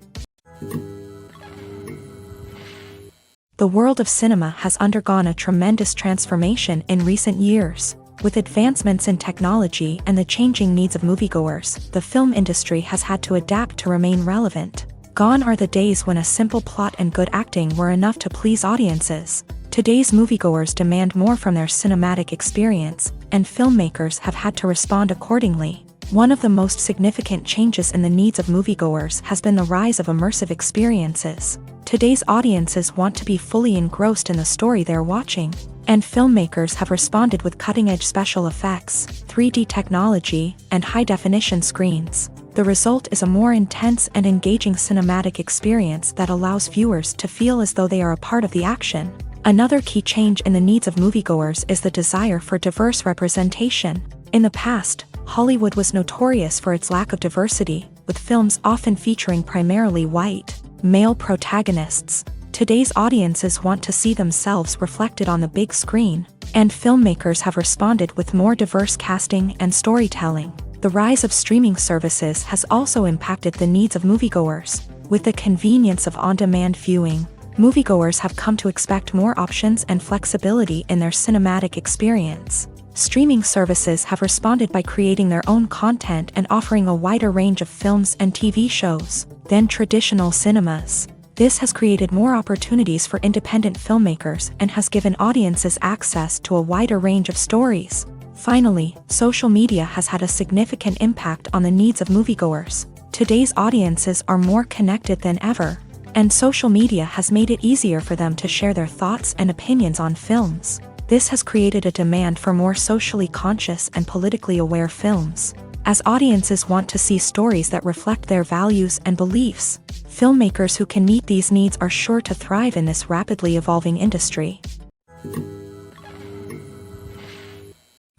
The world of cinema has undergone a tremendous transformation in recent years. With advancements in technology and the changing needs of moviegoers, the film industry has had to adapt to remain relevant. Gone are the days when a simple plot and good acting were enough to please audiences. Today's moviegoers demand more from their cinematic experience, and filmmakers have had to respond accordingly. One of the most significant changes in the needs of moviegoers has been the rise of immersive experiences. Today's audiences want to be fully engrossed in the story they're watching, and filmmakers have responded with cutting-edge special effects, 3D technology, and high-definition screens. The result is a more intense and engaging cinematic experience that allows viewers to feel as though they are a part of the action. Another key change in the needs of moviegoers is the desire for diverse representation. In the past, Hollywood was notorious for its lack of diversity, with films often featuring primarily white, male protagonists. Today's audiences want to see themselves reflected on the big screen, and filmmakers have responded with more diverse casting and storytelling. The rise of streaming services has also impacted the needs of moviegoers. With the convenience of on-demand viewing, moviegoers have come to expect more options and flexibility in their cinematic experience. Streaming services have responded by creating their own content and offering a wider range of films and TV shows than traditional cinemas. This has created more opportunities for independent filmmakers and has given audiences access to a wider range of stories. Finally, social media has had a significant impact on the needs of moviegoers. Today's audiences are more connected than ever, and social media has made it easier for them to share their thoughts and opinions on films. This has created a demand for more socially conscious and politically aware films. As audiences want to see stories that reflect their values and beliefs, filmmakers who can meet these needs are sure to thrive in this rapidly evolving industry.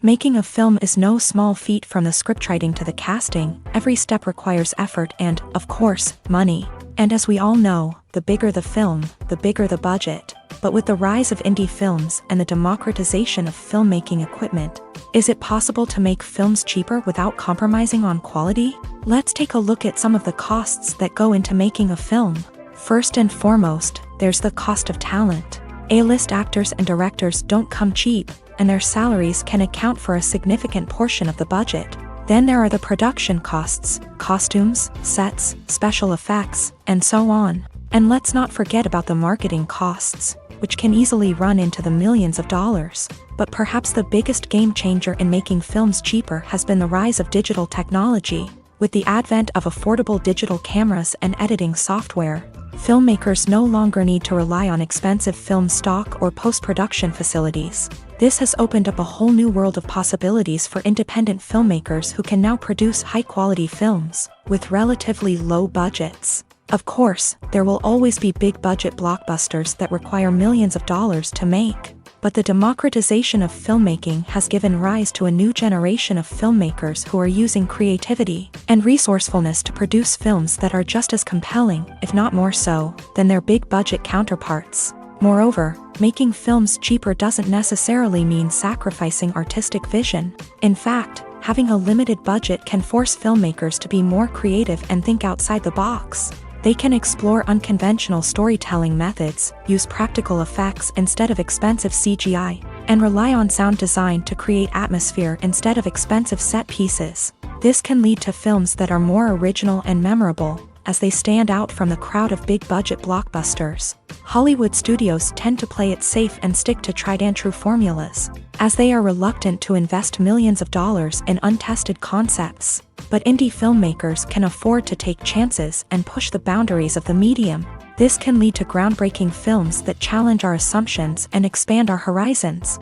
Making a film is no small feat. From the scriptwriting to the casting, every step requires effort and, of course, money. And as we all know, the bigger the film, the bigger the budget. But with the rise of indie films and the democratization of filmmaking equipment, is it possible to make films cheaper without compromising on quality? Let's take a look at some of the costs that go into making a film. First and foremost, there's the cost of talent. A-list actors and directors don't come cheap, and their salaries can account for a significant portion of the budget. Then there are the production costs, costumes, sets, special effects, and so on. And let's not forget about the marketing costs. which can easily run into the millions of dollars. But perhaps the biggest game changer in making films cheaper has been the rise of digital technology. With the advent of affordable digital cameras and editing software, filmmakers no longer need to rely on expensive film stock or post-production facilities. This has opened up a whole new world of possibilities for independent filmmakers who can now produce high-quality films with relatively low budgets. Of course, there will always be big-budget blockbusters that require millions of dollars to make. But the democratization of filmmaking has given rise to a new generation of filmmakers who are using creativity and resourcefulness to produce films that are just as compelling, if not more so, than their big-budget counterparts. Moreover, making films cheaper doesn't necessarily mean sacrificing artistic vision. In fact, having a limited budget can force filmmakers to be more creative and think outside the box. They can explore unconventional storytelling methods, use practical effects instead of expensive CGI, and rely on sound design to create atmosphere instead of expensive set pieces. This can lead to films that are more original and memorable, as they stand out from the crowd of big-budget blockbusters. Hollywood studios tend to play it safe and stick to tried-and-true formulas, as they are reluctant to invest millions of dollars in untested concepts. But indie filmmakers can afford to take chances and push the boundaries of the medium. This can lead to groundbreaking films that challenge our assumptions and expand our horizons.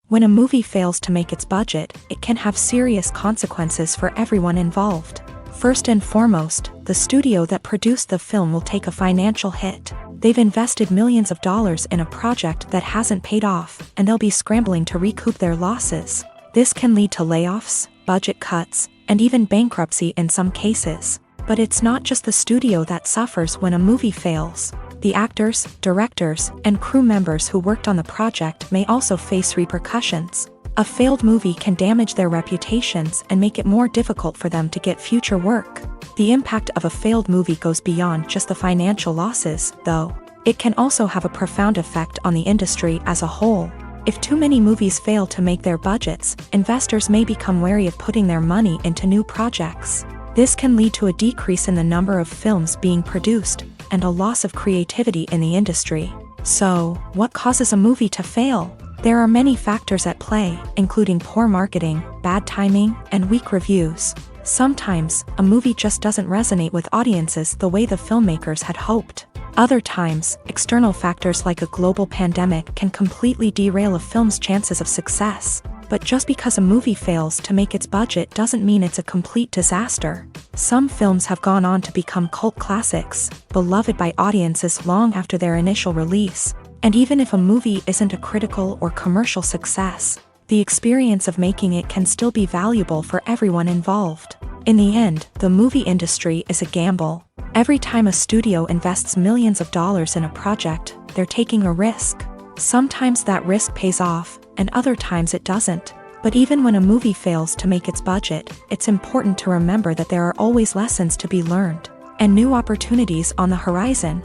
When a movie fails to make its budget, it can have serious consequences for everyone involved. First and foremost, the studio that produced the film will take a financial hit. They've invested millions of dollars in a project that hasn't paid off, and they'll be scrambling to recoup their losses. This can lead to layoffs, budget cuts, and even bankruptcy in some cases. But it's not just the studio that suffers when a movie fails. The actors, directors, and crew members who worked on the project may also face repercussions. A failed movie can damage their reputations and make it more difficult for them to get future work. The impact of a failed movie goes beyond just the financial losses, though. It can also have a profound effect on the industry as a whole. If too many movies fail to make their budgets, investors may become wary of putting their money into new projects. This can lead to a decrease in the number of films being produced, and a loss of creativity in the industry. So, what causes a movie to fail? There are many factors at play, including poor marketing, bad timing, and weak reviews. Sometimes, a movie just doesn't resonate with audiences the way the filmmakers had hoped. Other times, external factors like a global pandemic can completely derail a film's chances of success. But just because a movie fails to make its budget doesn't mean it's a complete disaster. Some films have gone on to become cult classics, beloved by audiences long after their initial release. And even if a movie isn't a critical or commercial success, the experience of making it can still be valuable for everyone involved. In the end, the movie industry is a gamble. Every time a studio invests millions of dollars in a project, they're taking a risk. Sometimes that risk pays off, and other times it doesn't. But even when a movie fails to make its budget, it's important to remember that there are always lessons to be learned, and new opportunities on the horizon.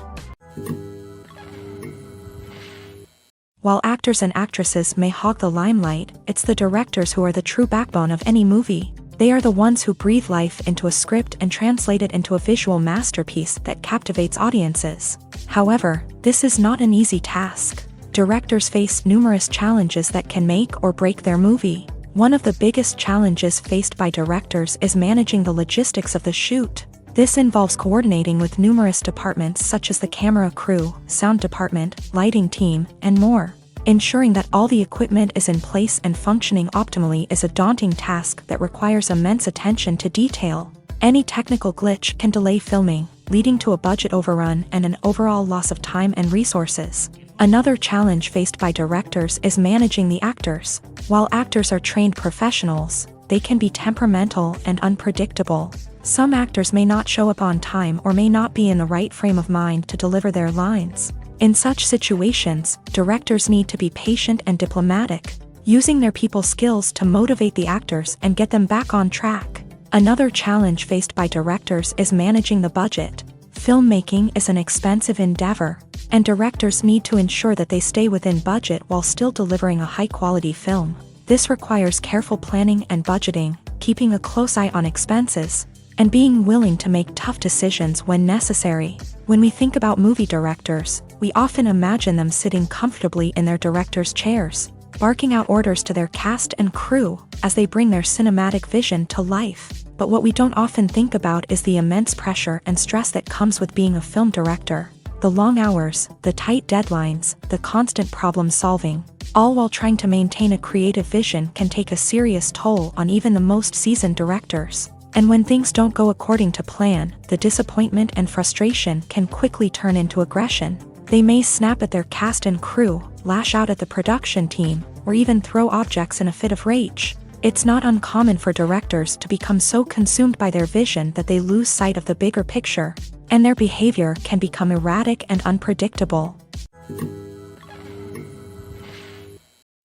While actors and actresses may hog the limelight, it's the directors who are the true backbone of any movie. They are the ones who breathe life into a script and translate it into a visual masterpiece that captivates audiences. However, this is not an easy task. Directors face numerous challenges that can make or break their movie. One of the biggest challenges faced by directors is managing the logistics of the shoot. This involves coordinating with numerous departments such as the camera crew, sound department, lighting team, and more. Ensuring that all the equipment is in place and functioning optimally is a daunting task that requires immense attention to detail. Any technical glitch can delay filming, leading to a budget overrun and an overall loss of time and resources. Another challenge faced by directors is managing the actors. While actors are trained professionals, they can be temperamental and unpredictable. Some actors may not show up on time or may not be in the right frame of mind to deliver their lines. In such situations, directors need to be patient and diplomatic, using their people skills to motivate the actors and get them back on track. Another challenge faced by directors is managing the budget. Filmmaking is an expensive endeavor, and directors need to ensure that they stay within budget while still delivering a high-quality film. This requires careful planning and budgeting, keeping a close eye on expenses, and being willing to make tough decisions when necessary. When we think about movie directors, we often imagine them sitting comfortably in their director's chairs, barking out orders to their cast and crew as they bring their cinematic vision to life. But what we don't often think about is the immense pressure and stress that comes with being a film director. The long hours, the tight deadlines, the constant problem solving, all while trying to maintain a creative vision can take a serious toll on even the most seasoned directors. And when things don't go according to plan, the disappointment and frustration can quickly turn into aggression. They may snap at their cast and crew, lash out at the production team, or even throw objects in a fit of rage. It's not uncommon for directors to become so consumed by their vision that they lose sight of the bigger picture, and their behavior can become erratic and unpredictable.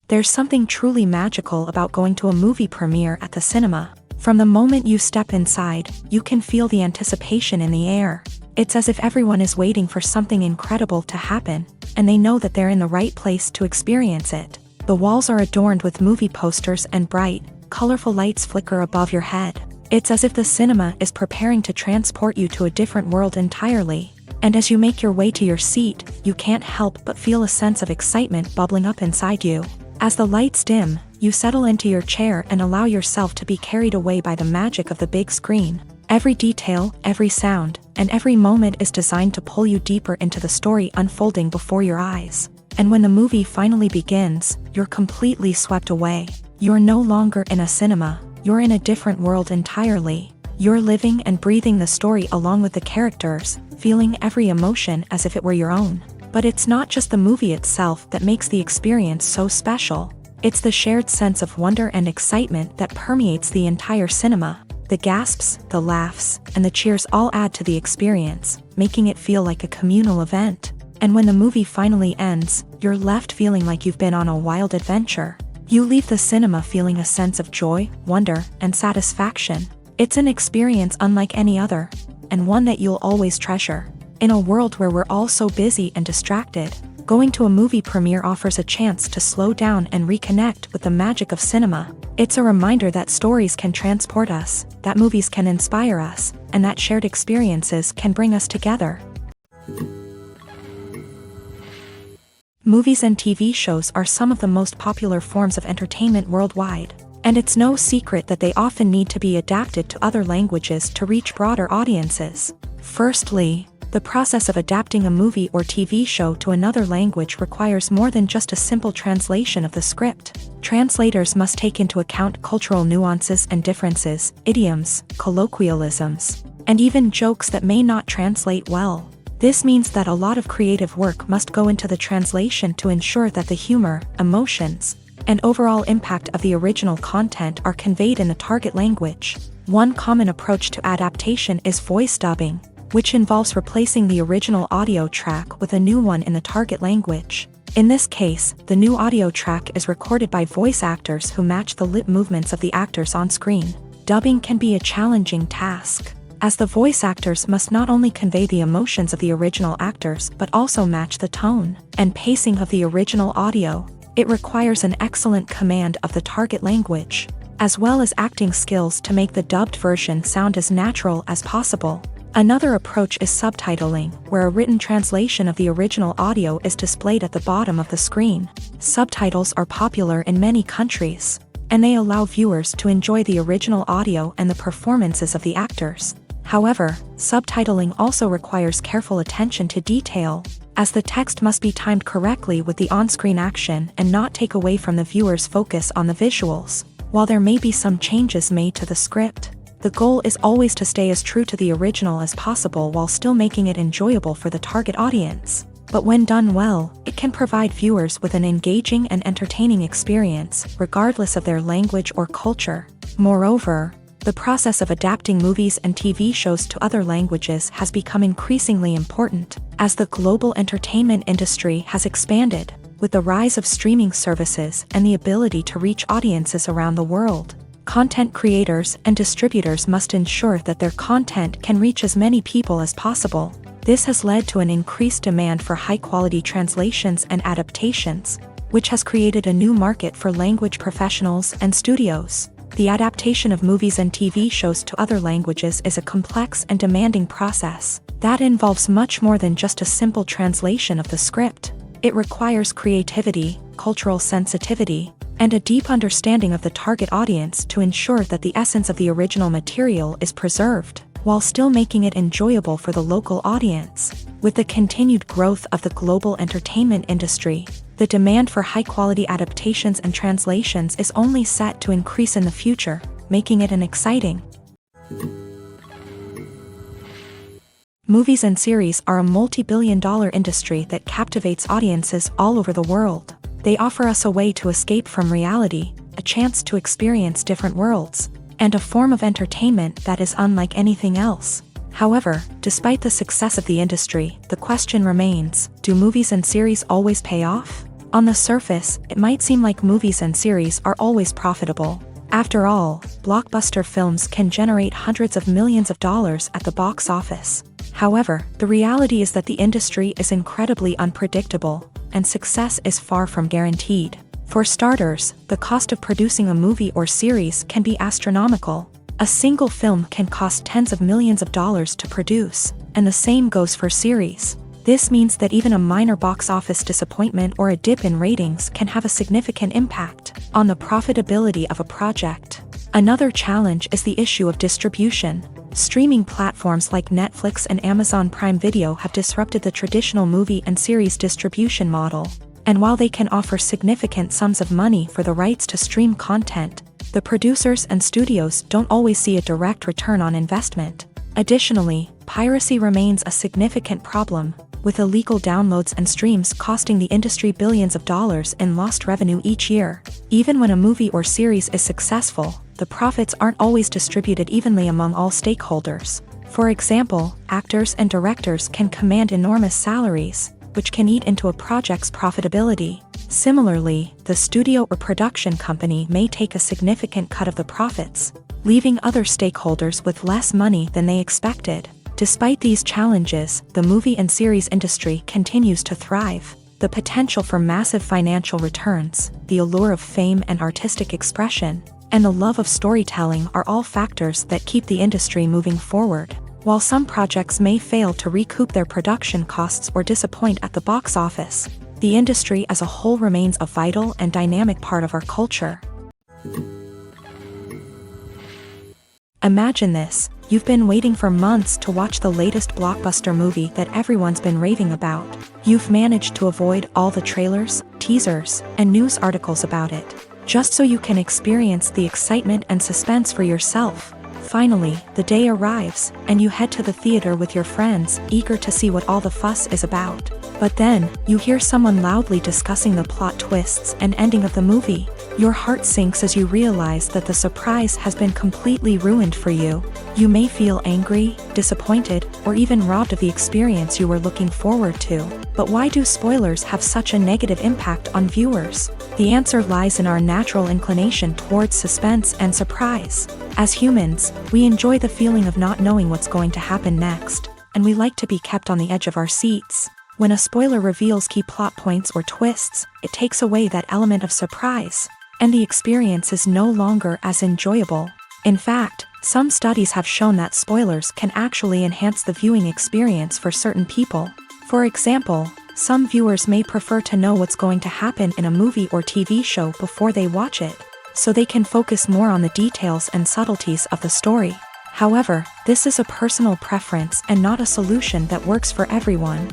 There's something truly magical about going to a movie premiere at the cinema. From the moment you step inside, you can feel the anticipation in the air. It's as if everyone is waiting for something incredible to happen, and they know that they're in the right place to experience it. The walls are adorned with movie posters and bright, colorful lights flicker above your head. It's as if the cinema is preparing to transport you to a different world entirely. And as you make your way to your seat, you can't help but feel a sense of excitement bubbling up inside you. As the lights dim, you settle into your chair and allow yourself to be carried away by the magic of the big screen. Every detail, every sound, and every moment is designed to pull you deeper into the story unfolding before your eyes. And when the movie finally begins, you're completely swept away. You're no longer in a cinema, you're in a different world entirely. You're living and breathing the story along with the characters, feeling every emotion as if it were your own. But it's not just the movie itself that makes the experience so special. It's the shared sense of wonder and excitement that permeates the entire cinema. The gasps, the laughs, and the cheers all add to the experience, making it feel like a communal event. And when the movie finally ends, you're left feeling like you've been on a wild adventure. You leave the cinema feeling a sense of joy, wonder, and satisfaction. It's an experience unlike any other, and one that you'll always treasure. In a world where we're all so busy and distracted, going to a movie premiere offers a chance to slow down and reconnect with the magic of cinema. It's a reminder that stories can transport us, that movies can inspire us, and that shared experiences can bring us together. Movies and TV shows are some of the most popular forms of entertainment worldwide, and it's no secret that they often need to be adapted to other languages to reach broader audiences. Firstly, the process of adapting a movie or TV show to another language requires more than just a simple translation of the script. Translators must take into account cultural nuances and differences, idioms, colloquialisms, and even jokes that may not translate well. This means that a lot of creative work must go into the translation to ensure that the humor, emotions, and overall impact of the original content are conveyed in the target language. One common approach to adaptation is voice dubbing, which involves replacing the original audio track with a new one in the target language. In this case, the new audio track is recorded by voice actors who match the lip movements of the actors on screen. Dubbing can be a challenging task, as the voice actors must not only convey the emotions of the original actors but also match the tone and pacing of the original audio. It requires an excellent command of the target language, as well as acting skills to make the dubbed version sound as natural as possible. Another approach is subtitling, where a written translation of the original audio is displayed at the bottom of the screen. Subtitles are popular in many countries, and they allow viewers to enjoy the original audio and the performances of the actors. However, subtitling also requires careful attention to detail, as the text must be timed correctly with the on-screen action and not take away from the viewer's focus on the visuals. While there may be some changes made to the script, the goal is always to stay as true to the original as possible while still making it enjoyable for the target audience. But when done well, it can provide viewers with an engaging and entertaining experience, regardless of their language or culture. Moreover, the process of adapting movies and TV shows to other languages has become increasingly important, as the global entertainment industry has expanded, with the rise of streaming services and the ability to reach audiences around the world. Content creators and distributors must ensure that their content can reach as many people as possible. This has led to an increased demand for high-quality translations and adaptations, which has created a new market for language professionals and studios. The adaptation of movies and TV shows to other languages is a complex and demanding process that involves much more than just a simple translation of the script. It requires creativity, cultural sensitivity, and a deep understanding of the target audience to ensure that the essence of the original material is preserved, while still making it enjoyable for the local audience. With the continued growth of the global entertainment industry, the demand for high-quality adaptations and translations is only set to increase in the future, making it an exciting. Movies and series are a multi-billion-dollar industry that captivates audiences all over the world. They offer us a way to escape from reality, a chance to experience different worlds, and a form of entertainment that is unlike anything else. However, despite the success of the industry, the question remains, do movies and series always pay off? On the surface, it might seem like movies and series are always profitable. After all, blockbuster films can generate hundreds of millions of dollars at the box office. However, the reality is that the industry is incredibly unpredictable, and success is far from guaranteed. For starters, the cost of producing a movie or series can be astronomical. A single film can cost tens of millions of dollars to produce, and the same goes for series. This means that even a minor box office disappointment or a dip in ratings can have a significant impact on the profitability of a project. Another challenge is the issue of distribution. Streaming platforms like Netflix and Amazon Prime Video have disrupted the traditional movie and series distribution model. And while they can offer significant sums of money for the rights to stream content, the producers and studios don't always see a direct return on investment. Additionally, piracy remains a significant problem, with illegal downloads and streams costing the industry billions of dollars in lost revenue each year. Even when a movie or series is successful, the profits aren't always distributed evenly among all stakeholders. For example, actors and directors can command enormous salaries, which can eat into a project's profitability. Similarly, the studio or production company may take a significant cut of the profits, leaving other stakeholders with less money than they expected. Despite these challenges, the movie and series industry continues to thrive. The potential for massive financial returns, the allure of fame and artistic expression, and the love of storytelling are all factors that keep the industry moving forward. While some projects may fail to recoup their production costs or disappoint at the box office, the industry as a whole remains a vital and dynamic part of our culture. Imagine this: you've been waiting for months to watch the latest blockbuster movie that everyone's been raving about. You've managed to avoid all the trailers, teasers, and news articles about it, just so you can experience the excitement and suspense for yourself. Finally, the day arrives, and you head to the theater with your friends, eager to see what all the fuss is about. But then, you hear someone loudly discussing the plot twists and ending of the movie. Your heart sinks as you realize that the surprise has been completely ruined for you. You may feel angry, disappointed, or even robbed of the experience you were looking forward to. But why do spoilers have such a negative impact on viewers? The answer lies in our natural inclination towards suspense and surprise. As humans, we enjoy the feeling of not knowing what's going to happen next, and we like to be kept on the edge of our seats. When a spoiler reveals key plot points or twists, it takes away that element of surprise, and the experience is no longer as enjoyable. In fact, some studies have shown that spoilers can actually enhance the viewing experience for certain people. For example, some viewers may prefer to know what's going to happen in a movie or TV show before they watch it, so they can focus more on the details and subtleties of the story. However, this is a personal preference and not a solution that works for everyone.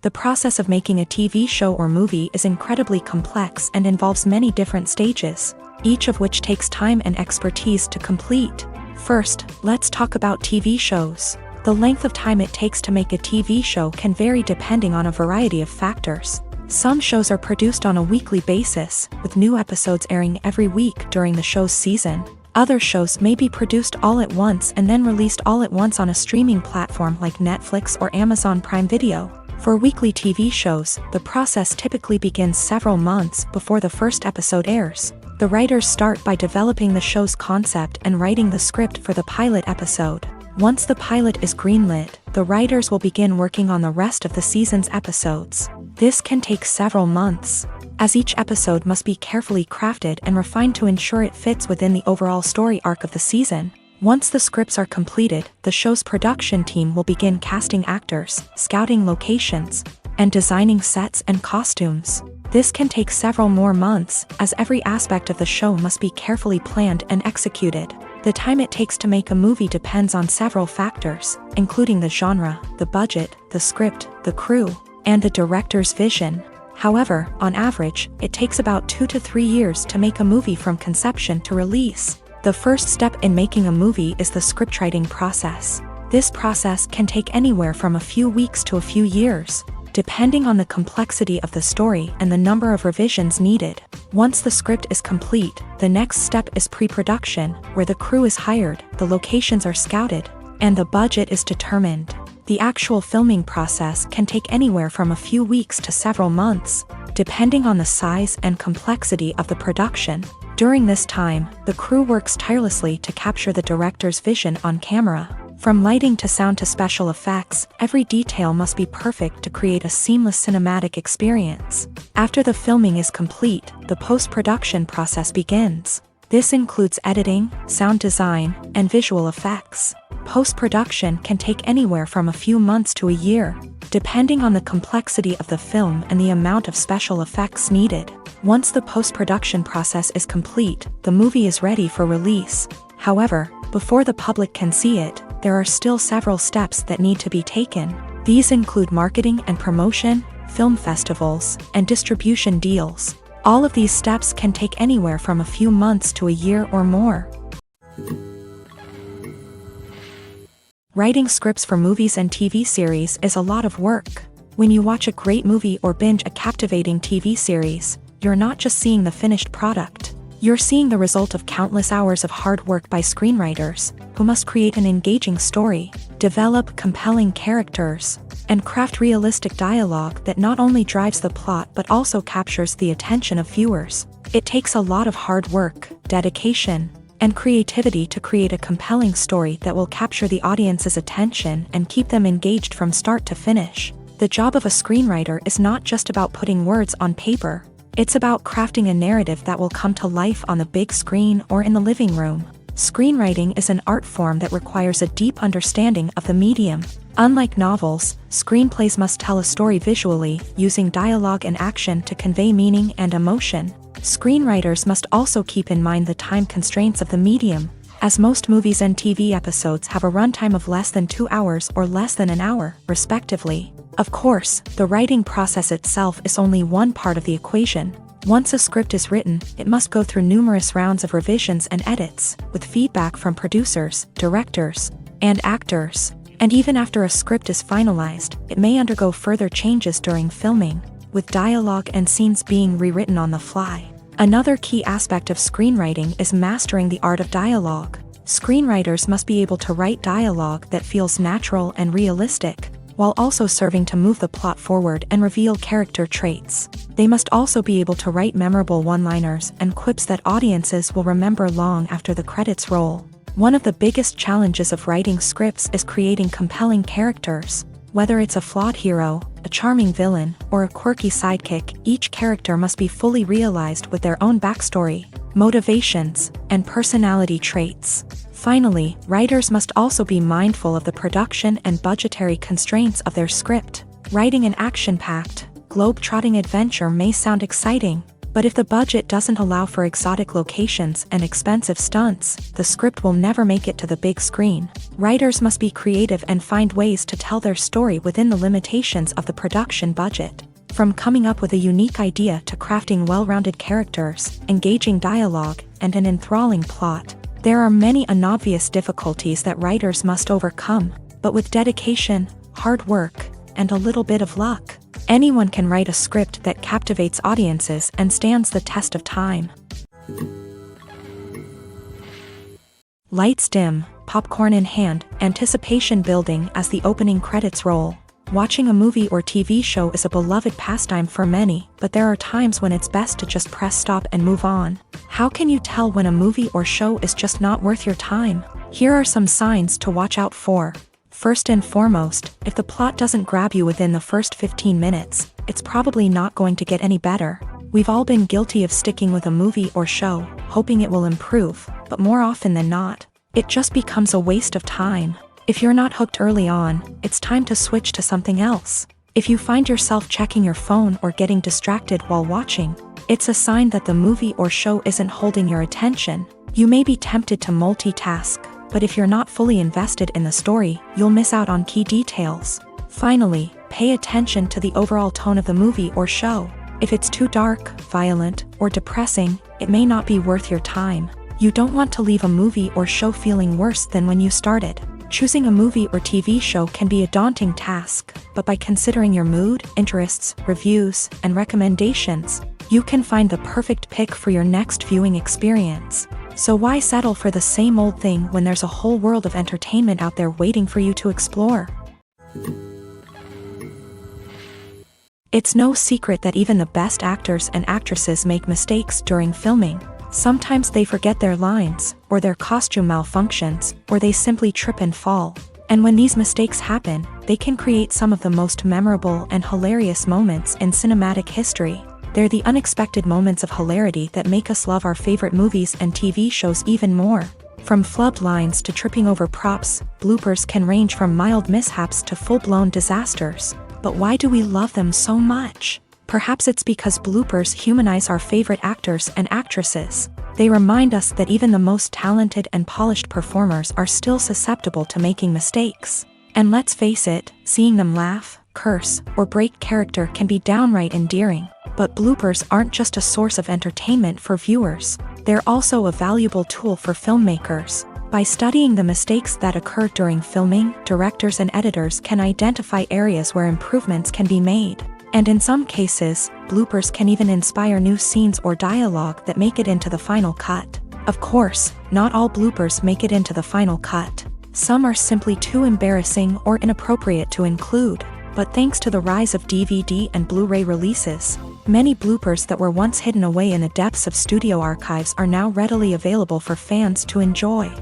The process of making a TV show or movie is incredibly complex and involves many different stages, each of which takes time and expertise to complete. First, let's talk about TV shows. The length of time it takes to make a TV show can vary depending on a variety of factors. Some shows are produced on a weekly basis, with new episodes airing every week during the show's season. Other shows may be produced all at once and then released all at once on a streaming platform like Netflix or Amazon Prime Video. For weekly TV shows, the process typically begins several months before the first episode airs. The writers start by developing the show's concept and writing the script for the pilot episode. Once the pilot is greenlit, the writers will begin working on the rest of the season's episodes. This can take several months. as each episode must be carefully crafted and refined to ensure it fits within the overall story arc of the season. Once the scripts are completed, the show's production team will begin casting actors, scouting locations, and designing sets and costumes. This can take several more months, as every aspect of the show must be carefully planned and executed. The time it takes to make a movie depends on several factors, including the genre, the budget, the script, the crew, and the director's vision. However, on average, it takes about 2 to 3 years to make a movie from conception to release. The first step in making a movie is the scriptwriting process. This process can take anywhere from a few weeks to a few years, depending on the complexity of the story and the number of revisions needed. Once the script is complete, the next step is pre-production, where the crew is hired, the locations are scouted, and the budget is determined. The actual filming process can take anywhere from a few weeks to several months, depending on the size and complexity of the production. During this time, the crew works tirelessly to capture the director's vision on camera. From lighting to sound to special effects, every detail must be perfect to create a seamless cinematic experience. After the filming is complete, the post-production process begins. This includes editing, sound design, and visual effects. Post-production can take anywhere from a few months to a year, depending on the complexity of the film and the amount of special effects needed. Once the post-production process is complete, the movie is ready for release. However, before the public can see it, there are still several steps that need to be taken. These include marketing and promotion, film festivals, and distribution deals. All of these steps can take anywhere from a few months to a year or more. Writing scripts for movies and TV series is a lot of work. When you watch a great movie or binge a captivating TV series, you're not just seeing the finished product. You're seeing the result of countless hours of hard work by screenwriters, who must create an engaging story, develop compelling characters, and craft realistic dialogue that not only drives the plot but also captures the attention of viewers. It takes a lot of hard work, dedication, and creativity to create a compelling story that will capture the audience's attention and keep them engaged from start to finish. The job of a screenwriter is not just about putting words on paper. It's about crafting a narrative that will come to life on the big screen or in the living room. Screenwriting is an art form that requires a deep understanding of the medium. Unlike novels, screenplays must tell a story visually, using dialogue and action to convey meaning and emotion. Screenwriters must also keep in mind the time constraints of the medium, as most movies and TV episodes have a runtime of less than 2 hours or less than an hour, respectively. Of course, the writing process itself is only one part of the equation. Once a script is written, it must go through numerous rounds of revisions and edits, with feedback from producers, directors, and actors. And even after a script is finalized, it may undergo further changes during filming, with dialogue and scenes being rewritten on the fly. Another key aspect of screenwriting is mastering the art of dialogue. Screenwriters must be able to write dialogue that feels natural and realistic, while also serving to move the plot forward and reveal character traits. They must also be able to write memorable one-liners and quips that audiences will remember long after the credits roll. One of the biggest challenges of writing scripts is creating compelling characters. Whether it's a flawed hero, a charming villain, or a quirky sidekick, each character must be fully realized with their own backstory, motivations, and personality traits. Finally, writers must also be mindful of the production and budgetary constraints of their script. Writing an action-packed, globe-trotting adventure may sound exciting, but if the budget doesn't allow for exotic locations and expensive stunts, the script will never make it to the big screen. Writers must be creative and find ways to tell their story within the limitations of the production budget. From coming up with a unique idea to crafting well-rounded characters, engaging dialogue, and an enthralling plot, there are many unobvious difficulties that writers must overcome, but with dedication, hard work, and a little bit of luck, anyone can write a script that captivates audiences and stands the test of time. Lights dim, popcorn in hand, anticipation building as the opening credits roll. Watching a movie or TV show is a beloved pastime for many, but there are times when it's best to just press stop and move on. How can you tell when a movie or show is just not worth your time? Here are some signs to watch out for. First and foremost, if the plot doesn't grab you within the first 15 minutes, it's probably not going to get any better. We've all been guilty of sticking with a movie or show, hoping it will improve, but more often than not, it just becomes a waste of time. If you're not hooked early on, it's time to switch to something else. If you find yourself checking your phone or getting distracted while watching, it's a sign that the movie or show isn't holding your attention. You may be tempted to multitask, but if you're not fully invested in the story, you'll miss out on key details. Finally, pay attention to the overall tone of the movie or show. If it's too dark, violent, or depressing, it may not be worth your time. You don't want to leave a movie or show feeling worse than when you started. Choosing a movie or TV show can be a daunting task, but by considering your mood, interests, reviews, and recommendations, you can find the perfect pick for your next viewing experience. So why settle for the same old thing when there's a whole world of entertainment out there waiting for you to explore? It's no secret that even the best actors and actresses make mistakes during filming. Sometimes they forget their lines, or their costume malfunctions, or they simply trip and fall. And when these mistakes happen, they can create some of the most memorable and hilarious moments in cinematic history. They're the unexpected moments of hilarity that make us love our favorite movies and TV shows even more. From flubbed lines to tripping over props, bloopers can range from mild mishaps to full-blown disasters. But why do we love them so much? Perhaps it's because bloopers humanize our favorite actors and actresses. They remind us that even the most talented and polished performers are still susceptible to making mistakes. And let's face it, seeing them laugh, curse, or break character can be downright endearing. But bloopers aren't just a source of entertainment for viewers. They're also a valuable tool for filmmakers. By studying the mistakes that occur during filming, directors and editors can identify areas where improvements can be made. And in some cases, bloopers can even inspire new scenes or dialogue that make it into the final cut. Of course, not all bloopers make it into the final cut. Some are simply too embarrassing or inappropriate to include. But thanks to the rise of DVD and Blu-ray releases, many bloopers that were once hidden away in the depths of studio archives are now readily available for fans to enjoy.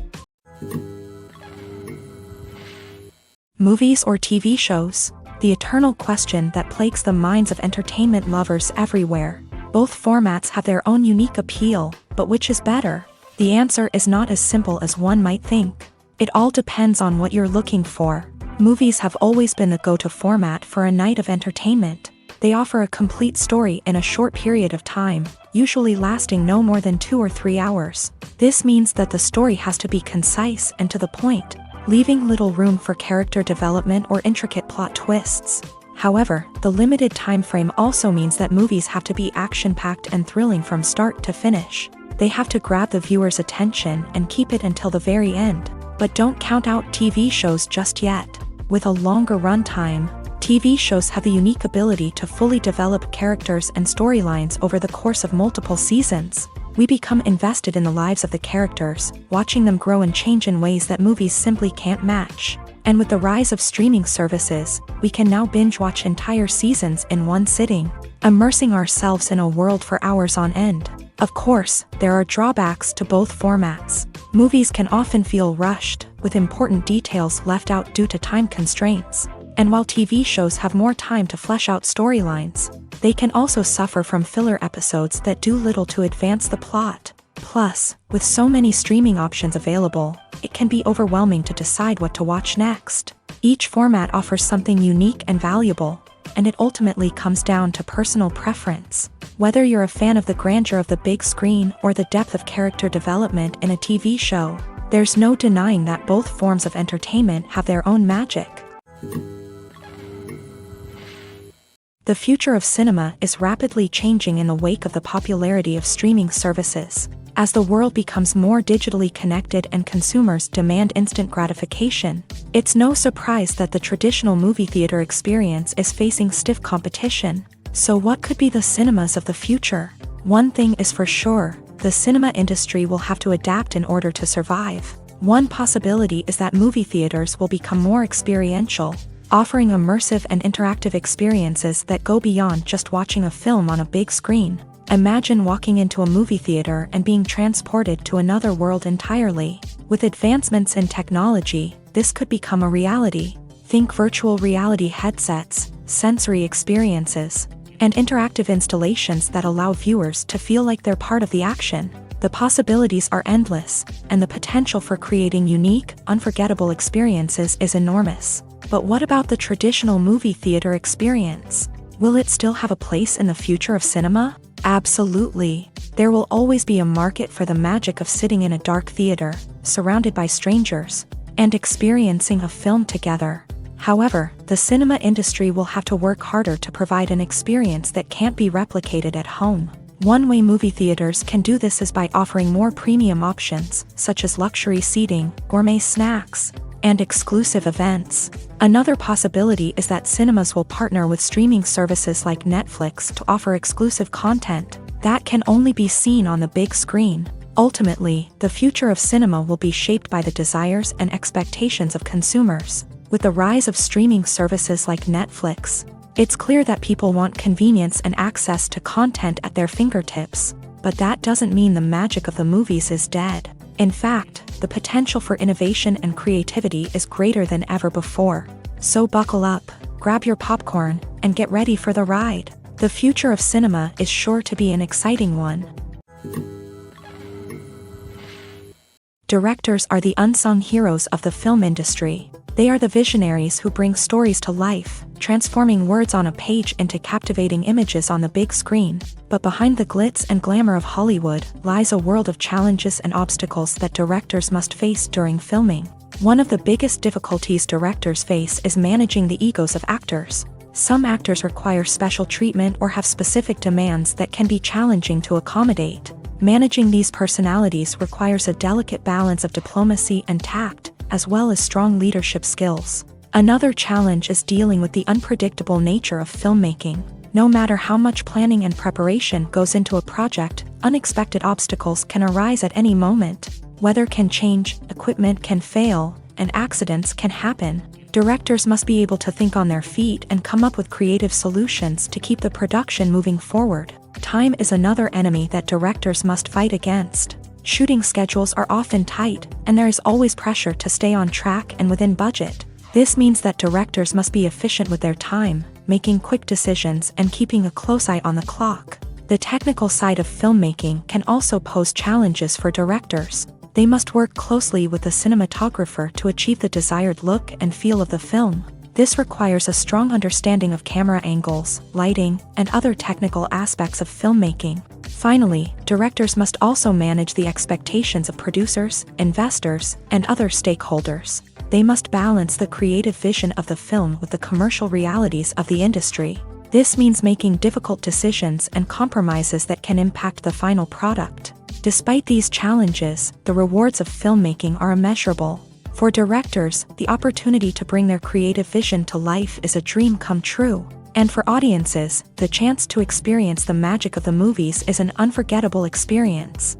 Movies or TV shows? The eternal question that plagues the minds of entertainment lovers everywhere. Both formats have their own unique appeal, but which is better? The answer is not as simple as one might think. It all depends on what you're looking for. Movies have always been the go-to format for a night of entertainment. They offer a complete story in a short period of time, usually lasting no more than 2 or 3 hours. This means that the story has to be concise and to the point, leaving little room for character development or intricate plot twists. However, the limited time frame also means that movies have to be action-packed and thrilling from start to finish. They have to grab the viewer's attention and keep it until the very end. But don't count out TV shows just yet. With a longer runtime, TV shows have the unique ability to fully develop characters and storylines over the course of multiple seasons. We become invested in the lives of the characters, watching them grow and change in ways that movies simply can't match. And with the rise of streaming services, we can now binge-watch entire seasons in one sitting, immersing ourselves in a world for hours on end. Of course, there are drawbacks to both formats. Movies can often feel rushed, with important details left out due to time constraints. And while TV shows have more time to flesh out storylines, they can also suffer from filler episodes that do little to advance the plot. Plus, with so many streaming options available, it can be overwhelming to decide what to watch next. Each format offers something unique and valuable, and it ultimately comes down to personal preference. Whether you're a fan of the grandeur of the big screen or the depth of character development in a TV show, there's no denying that both forms of entertainment have their own magic. The future of cinema is rapidly changing in the wake of the popularity of streaming services. As the world becomes more digitally connected and consumers demand instant gratification, it's no surprise that the traditional movie theater experience is facing stiff competition. So what could be the cinemas of the future? One thing is for sure, the cinema industry will have to adapt in order to survive. One possibility is that movie theaters will become more experiential, offering immersive and interactive experiences that go beyond just watching a film on a big screen. Imagine walking into a movie theater and being transported to another world entirely. With advancements in technology, this could become a reality. Think virtual reality headsets, sensory experiences, and interactive installations that allow viewers to feel like they're part of the action. The possibilities are endless, and the potential for creating unique, unforgettable experiences is enormous. But what about the traditional movie theater experience? Will it still have a place in the future of cinema? Absolutely. There will always be a market for the magic of sitting in a dark theater, surrounded by strangers, and experiencing a film together. However, the cinema industry will have to work harder to provide an experience that can't be replicated at home. One way movie theaters can do this is by offering more premium options, such as luxury seating, gourmet snacks, and exclusive events. Another possibility is that cinemas will partner with streaming services like Netflix to offer exclusive content that can only be seen on the big screen. Ultimately, the future of cinema will be shaped by the desires and expectations of consumers. With the rise of streaming services like Netflix, it's clear that people want convenience and access to content at their fingertips. But that doesn't mean the magic of the movies is dead. In fact, the potential for innovation and creativity is greater than ever before. So buckle up, grab your popcorn, and get ready for the ride. The future of cinema is sure to be an exciting one. Directors are the unsung heroes of the film industry. They are the visionaries who bring stories to life, transforming words on a page into captivating images on the big screen. But behind the glitz and glamour of Hollywood lies a world of challenges and obstacles that directors must face during filming. One of the biggest difficulties directors face is managing the egos of actors. Some actors require special treatment or have specific demands that can be challenging to accommodate. Managing these personalities requires a delicate balance of diplomacy and tact, as well as strong leadership skills. Another challenge is dealing with the unpredictable nature of filmmaking. No matter how much planning and preparation goes into a project, unexpected obstacles can arise at any moment. Weather can change, equipment can fail, and accidents can happen. Directors must be able to think on their feet and come up with creative solutions to keep the production moving forward. Time is another enemy that directors must fight against. Shooting schedules are often tight, and there is always pressure to stay on track and within budget. This means that directors must be efficient with their time, making quick decisions and keeping a close eye on the clock. The technical side of filmmaking can also pose challenges for directors. They must work closely with the cinematographer to achieve the desired look and feel of the film. This requires a strong understanding of camera angles, lighting, and other technical aspects of filmmaking. Finally, directors must also manage the expectations of producers, investors, and other stakeholders. They must balance the creative vision of the film with the commercial realities of the industry. This means making difficult decisions and compromises that can impact the final product. Despite these challenges, the rewards of filmmaking are immeasurable. For directors, the opportunity to bring their creative vision to life is a dream come true. And for audiences, the chance to experience the magic of the movies is an unforgettable experience.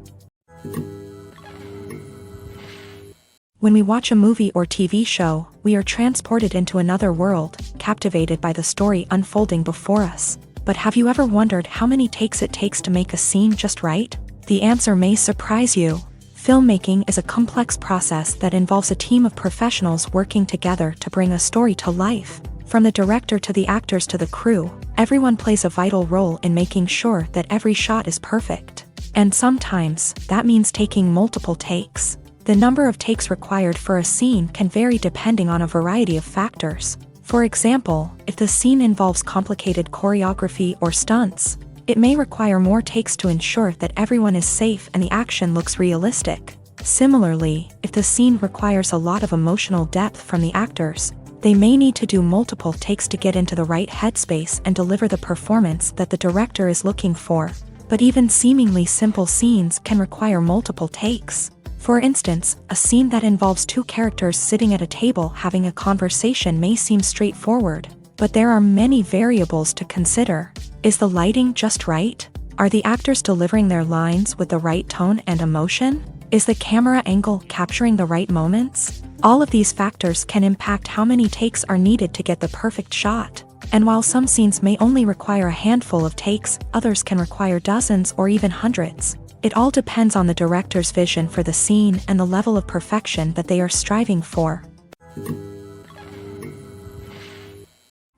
When we watch a movie or TV show, we are transported into another world, captivated by the story unfolding before us. But have you ever wondered how many takes it takes to make a scene just right? The answer may surprise you. Filmmaking is a complex process that involves a team of professionals working together to bring a story to life. From the director to the actors to the crew, everyone plays a vital role in making sure that every shot is perfect. And sometimes, that means taking multiple takes. The number of takes required for a scene can vary depending on a variety of factors. For example, if the scene involves complicated choreography or stunts, it may require more takes to ensure that everyone is safe and the action looks realistic. Similarly, if the scene requires a lot of emotional depth from the actors, they may need to do multiple takes to get into the right headspace and deliver the performance that the director is looking for. But even seemingly simple scenes can require multiple takes. For instance, a scene that involves two characters sitting at a table having a conversation may seem straightforward, but there are many variables to consider. Is the lighting just right? Are the actors delivering their lines with the right tone and emotion? Is the camera angle capturing the right moments? All of these factors can impact how many takes are needed to get the perfect shot. And while some scenes may only require a handful of takes, others can require dozens or even hundreds. It all depends on the director's vision for the scene and the level of perfection that they are striving for.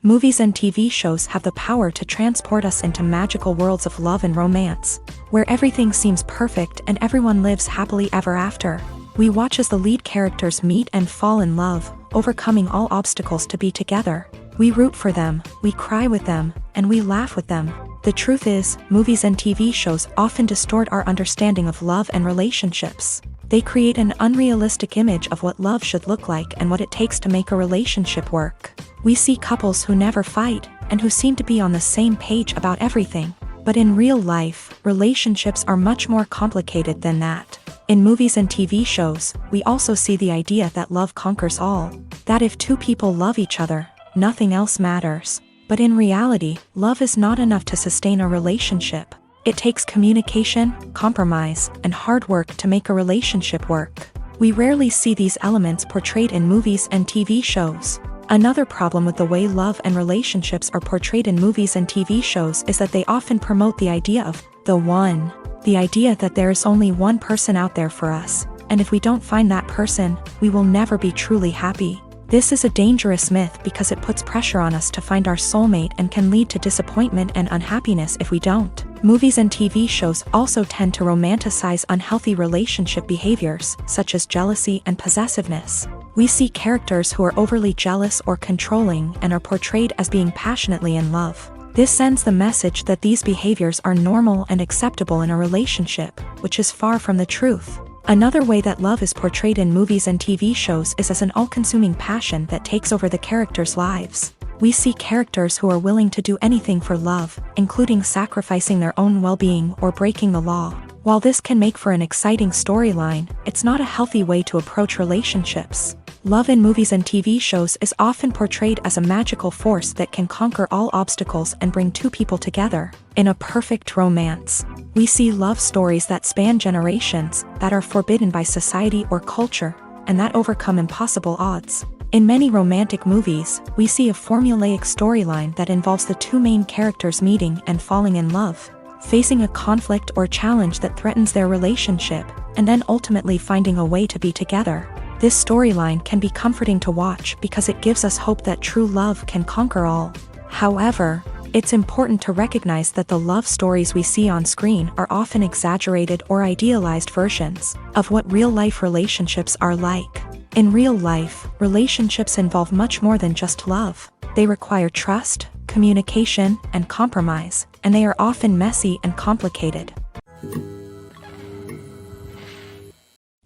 Movies and TV shows have the power to transport us into magical worlds of love and romance, where everything seems perfect and everyone lives happily ever after. We watch as the lead characters meet and fall in love, overcoming all obstacles to be together. We root for them, we cry with them, and we laugh with them. The truth is, movies and TV shows often distort our understanding of love and relationships. They create an unrealistic image of what love should look like and what it takes to make a relationship work. We see couples who never fight, and who seem to be on the same page about everything. But in real life, relationships are much more complicated than that. In movies and TV shows, we also see the idea that love conquers all. That if two people love each other, nothing else matters. But in reality, love is not enough to sustain a relationship. It takes communication, compromise, and hard work to make a relationship work. We rarely see these elements portrayed in movies and TV shows. Another problem with the way love and relationships are portrayed in movies and TV shows is that they often promote the idea of the one. The idea that there is only one person out there for us, and if we don't find that person, we will never be truly happy. This is a dangerous myth because it puts pressure on us to find our soulmate and can lead to disappointment and unhappiness if we don't. Movies and TV shows also tend to romanticize unhealthy relationship behaviors, such as jealousy and possessiveness. We see characters who are overly jealous or controlling and are portrayed as being passionately in love. This sends the message that these behaviors are normal and acceptable in a relationship, which is far from the truth. Another way that love is portrayed in movies and TV shows is as an all-consuming passion that takes over the characters' lives. We see characters who are willing to do anything for love, including sacrificing their own well-being or breaking the law. While this can make for an exciting storyline, it's not a healthy way to approach relationships. Love in movies and TV shows is often portrayed as a magical force that can conquer all obstacles and bring two people together in a perfect romance. We see love stories that span generations, that are forbidden by society or culture, and that overcome impossible odds. In many romantic movies, we see a formulaic storyline that involves the two main characters meeting and falling in love, facing a conflict or challenge that threatens their relationship, and then ultimately finding a way to be together. This storyline can be comforting to watch because it gives us hope that true love can conquer all. However, it's important to recognize that the love stories we see on screen are often exaggerated or idealized versions of what real-life relationships are like. In real life, relationships involve much more than just love. They require trust, communication, and compromise, and they are often messy and complicated.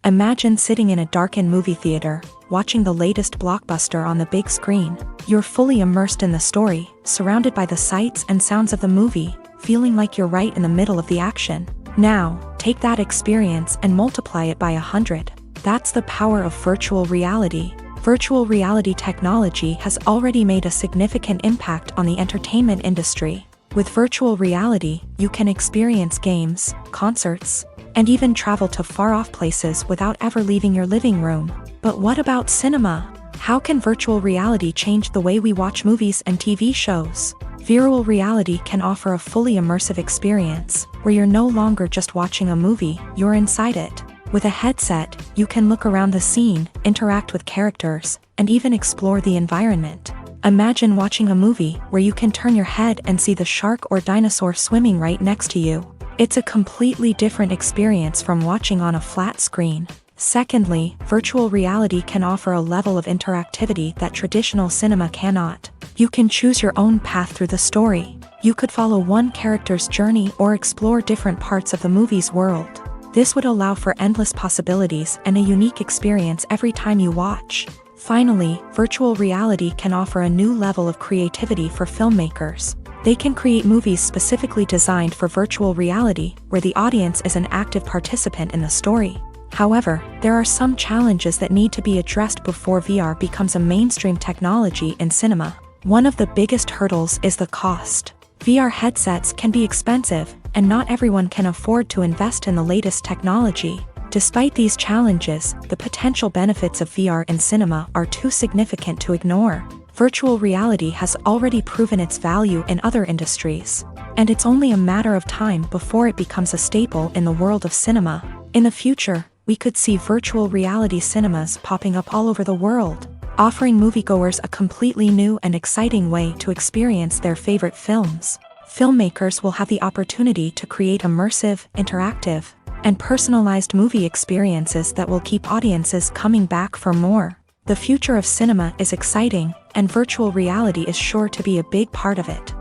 Imagine sitting in a darkened movie theater, watching the latest blockbuster on the big screen. You're fully immersed in the story, surrounded by the sights and sounds of the movie, feeling like you're right in the middle of the action. Now, take that experience and multiply it by 100. That's the power of virtual reality. Virtual reality technology has already made a significant impact on the entertainment industry. With virtual reality, you can experience games, concerts, and even travel to far-off places without ever leaving your living room. But what about cinema? How can virtual reality change the way we watch movies and TV shows? Virtual reality can offer a fully immersive experience, where you're no longer just watching a movie, you're inside it. With a headset, you can look around the scene, interact with characters, and even explore the environment. Imagine watching a movie where you can turn your head and see the shark or dinosaur swimming right next to you. It's a completely different experience from watching on a flat screen. Secondly, virtual reality can offer a level of interactivity that traditional cinema cannot. You can choose your own path through the story. You could follow one character's journey or explore different parts of the movie's world. This would allow for endless possibilities and a unique experience every time you watch. Finally, virtual reality can offer a new level of creativity for filmmakers. They can create movies specifically designed for virtual reality, where the audience is an active participant in the story. However, there are some challenges that need to be addressed before VR becomes a mainstream technology in cinema. One of the biggest hurdles is the cost. VR headsets can be expensive, and not everyone can afford to invest in the latest technology. Despite these challenges, the potential benefits of VR in cinema are too significant to ignore. Virtual reality has already proven its value in other industries, and it's only a matter of time before it becomes a staple in the world of cinema. In the future, we could see virtual reality cinemas popping up all over the world. offering moviegoers a completely new and exciting way to experience their favorite films. Filmmakers will have the opportunity to create immersive, interactive, and personalized movie experiences that will keep audiences coming back for more. The future of cinema is exciting, and virtual reality is sure to be a big part of it.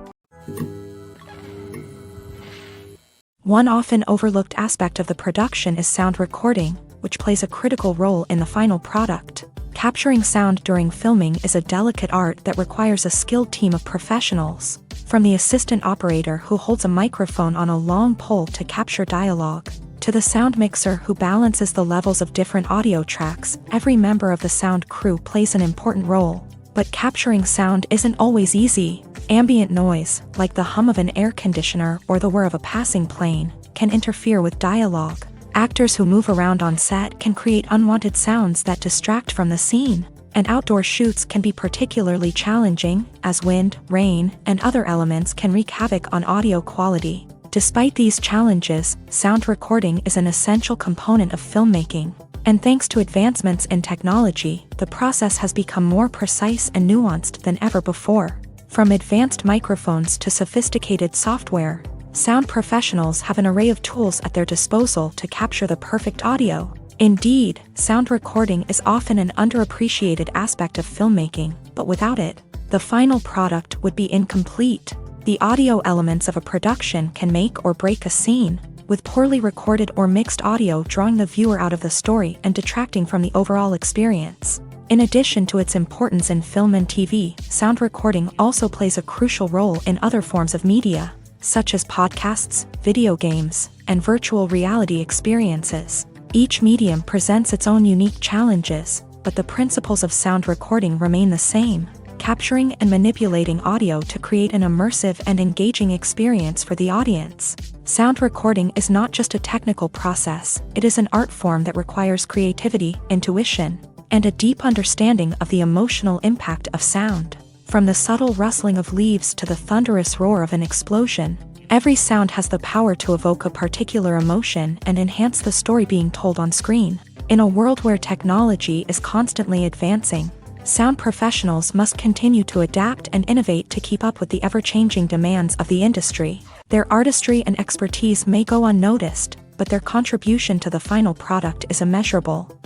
One often overlooked aspect of the production is sound recording, which plays a critical role in the final product. Capturing sound during filming is a delicate art that requires a skilled team of professionals, from the assistant operator who holds a microphone on a long pole to capture dialogue, to the sound mixer who balances the levels of different audio tracks. Every member of the sound crew plays an important role. But capturing sound isn't always easy. Ambient noise, like the hum of an air conditioner or the whir of a passing plane, can interfere with dialogue. Actors who move around on set can create unwanted sounds that distract from the scene. And outdoor shoots can be particularly challenging, as wind, rain, and other elements can wreak havoc on audio quality. Despite these challenges, sound recording is an essential component of filmmaking. And thanks to advancements in technology, the process has become more precise and nuanced than ever before. From advanced microphones to sophisticated software, sound professionals have an array of tools at their disposal to capture the perfect audio. Indeed, sound recording is often an underappreciated aspect of filmmaking, but without it, the final product would be incomplete. The audio elements of a production can make or break a scene, with poorly recorded or mixed audio drawing the viewer out of the story and detracting from the overall experience. In addition to its importance in film and TV, sound recording also plays a crucial role in other forms of media, such as podcasts, video games, and virtual reality experiences. Each medium presents its own unique challenges, but the principles of sound recording remain the same: capturing and manipulating audio to create an immersive and engaging experience for the audience. Sound recording is not just a technical process, it is an art form that requires creativity, intuition, and a deep understanding of the emotional impact of sound. From the subtle rustling of leaves to the thunderous roar of an explosion, every sound has the power to evoke a particular emotion and enhance the story being told on screen. In a world where technology is constantly advancing, sound professionals must continue to adapt and innovate to keep up with the ever-changing demands of the industry. Their artistry and expertise may go unnoticed, but their contribution to the final product is immeasurable.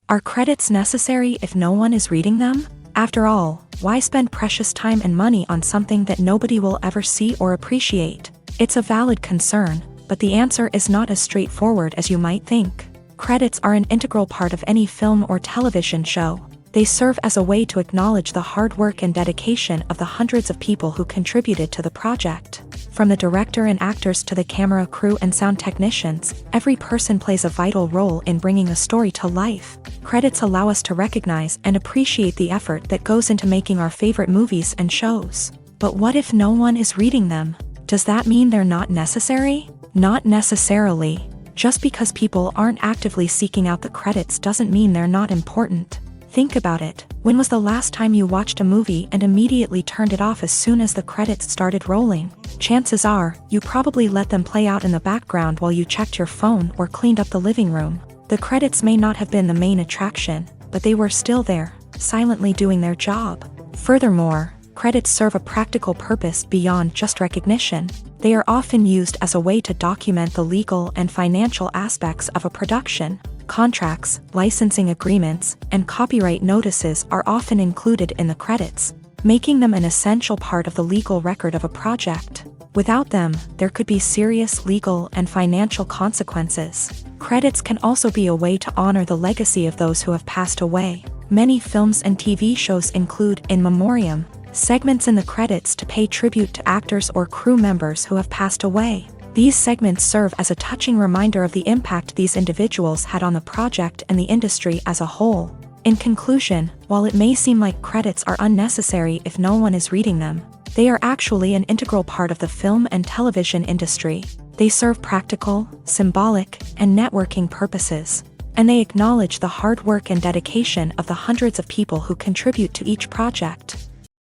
Are credits necessary if no one is reading them? After all, why spend precious time and money on something that nobody will ever see or appreciate? It's a valid concern, but the answer is not as straightforward as you might think. Credits are an integral part of any film or television show. They serve as a way to acknowledge the hard work and dedication of the hundreds of people who contributed to the project. From the director and actors to the camera crew and sound technicians, every person plays a vital role in bringing a story to life. Credits allow us to recognize and appreciate the effort that goes into making our favorite movies and shows. But what if no one is reading them? Does that mean they're not necessary? Not necessarily. Just because people aren't actively seeking out the credits doesn't mean they're not important. Think about it. When was the last time you watched a movie and immediately turned it off as soon as the credits started rolling? Chances are, you probably let them play out in the background while you checked your phone or cleaned up the living room. The credits may not have been the main attraction, but they were still there, silently doing their job. Furthermore, credits serve a practical purpose beyond just recognition. They are often used as a way to document the legal and financial aspects of a production. Contracts, licensing agreements, and copyright notices are often included in the credits, making them an essential part of the legal record of a project. Without them, there could be serious legal and financial consequences. Credits can also be a way to honor the legacy of those who have passed away. Many films and TV shows include in memoriam segments in the credits to pay tribute to actors or crew members who have passed away. These segments serve as a touching reminder of the impact these individuals had on the project and the industry as a whole. In conclusion, while it may seem like credits are unnecessary if no one is reading them, they are actually an integral part of the film and television industry. They serve practical, symbolic, and networking purposes, and they acknowledge the hard work and dedication of the hundreds of people who contribute to each project.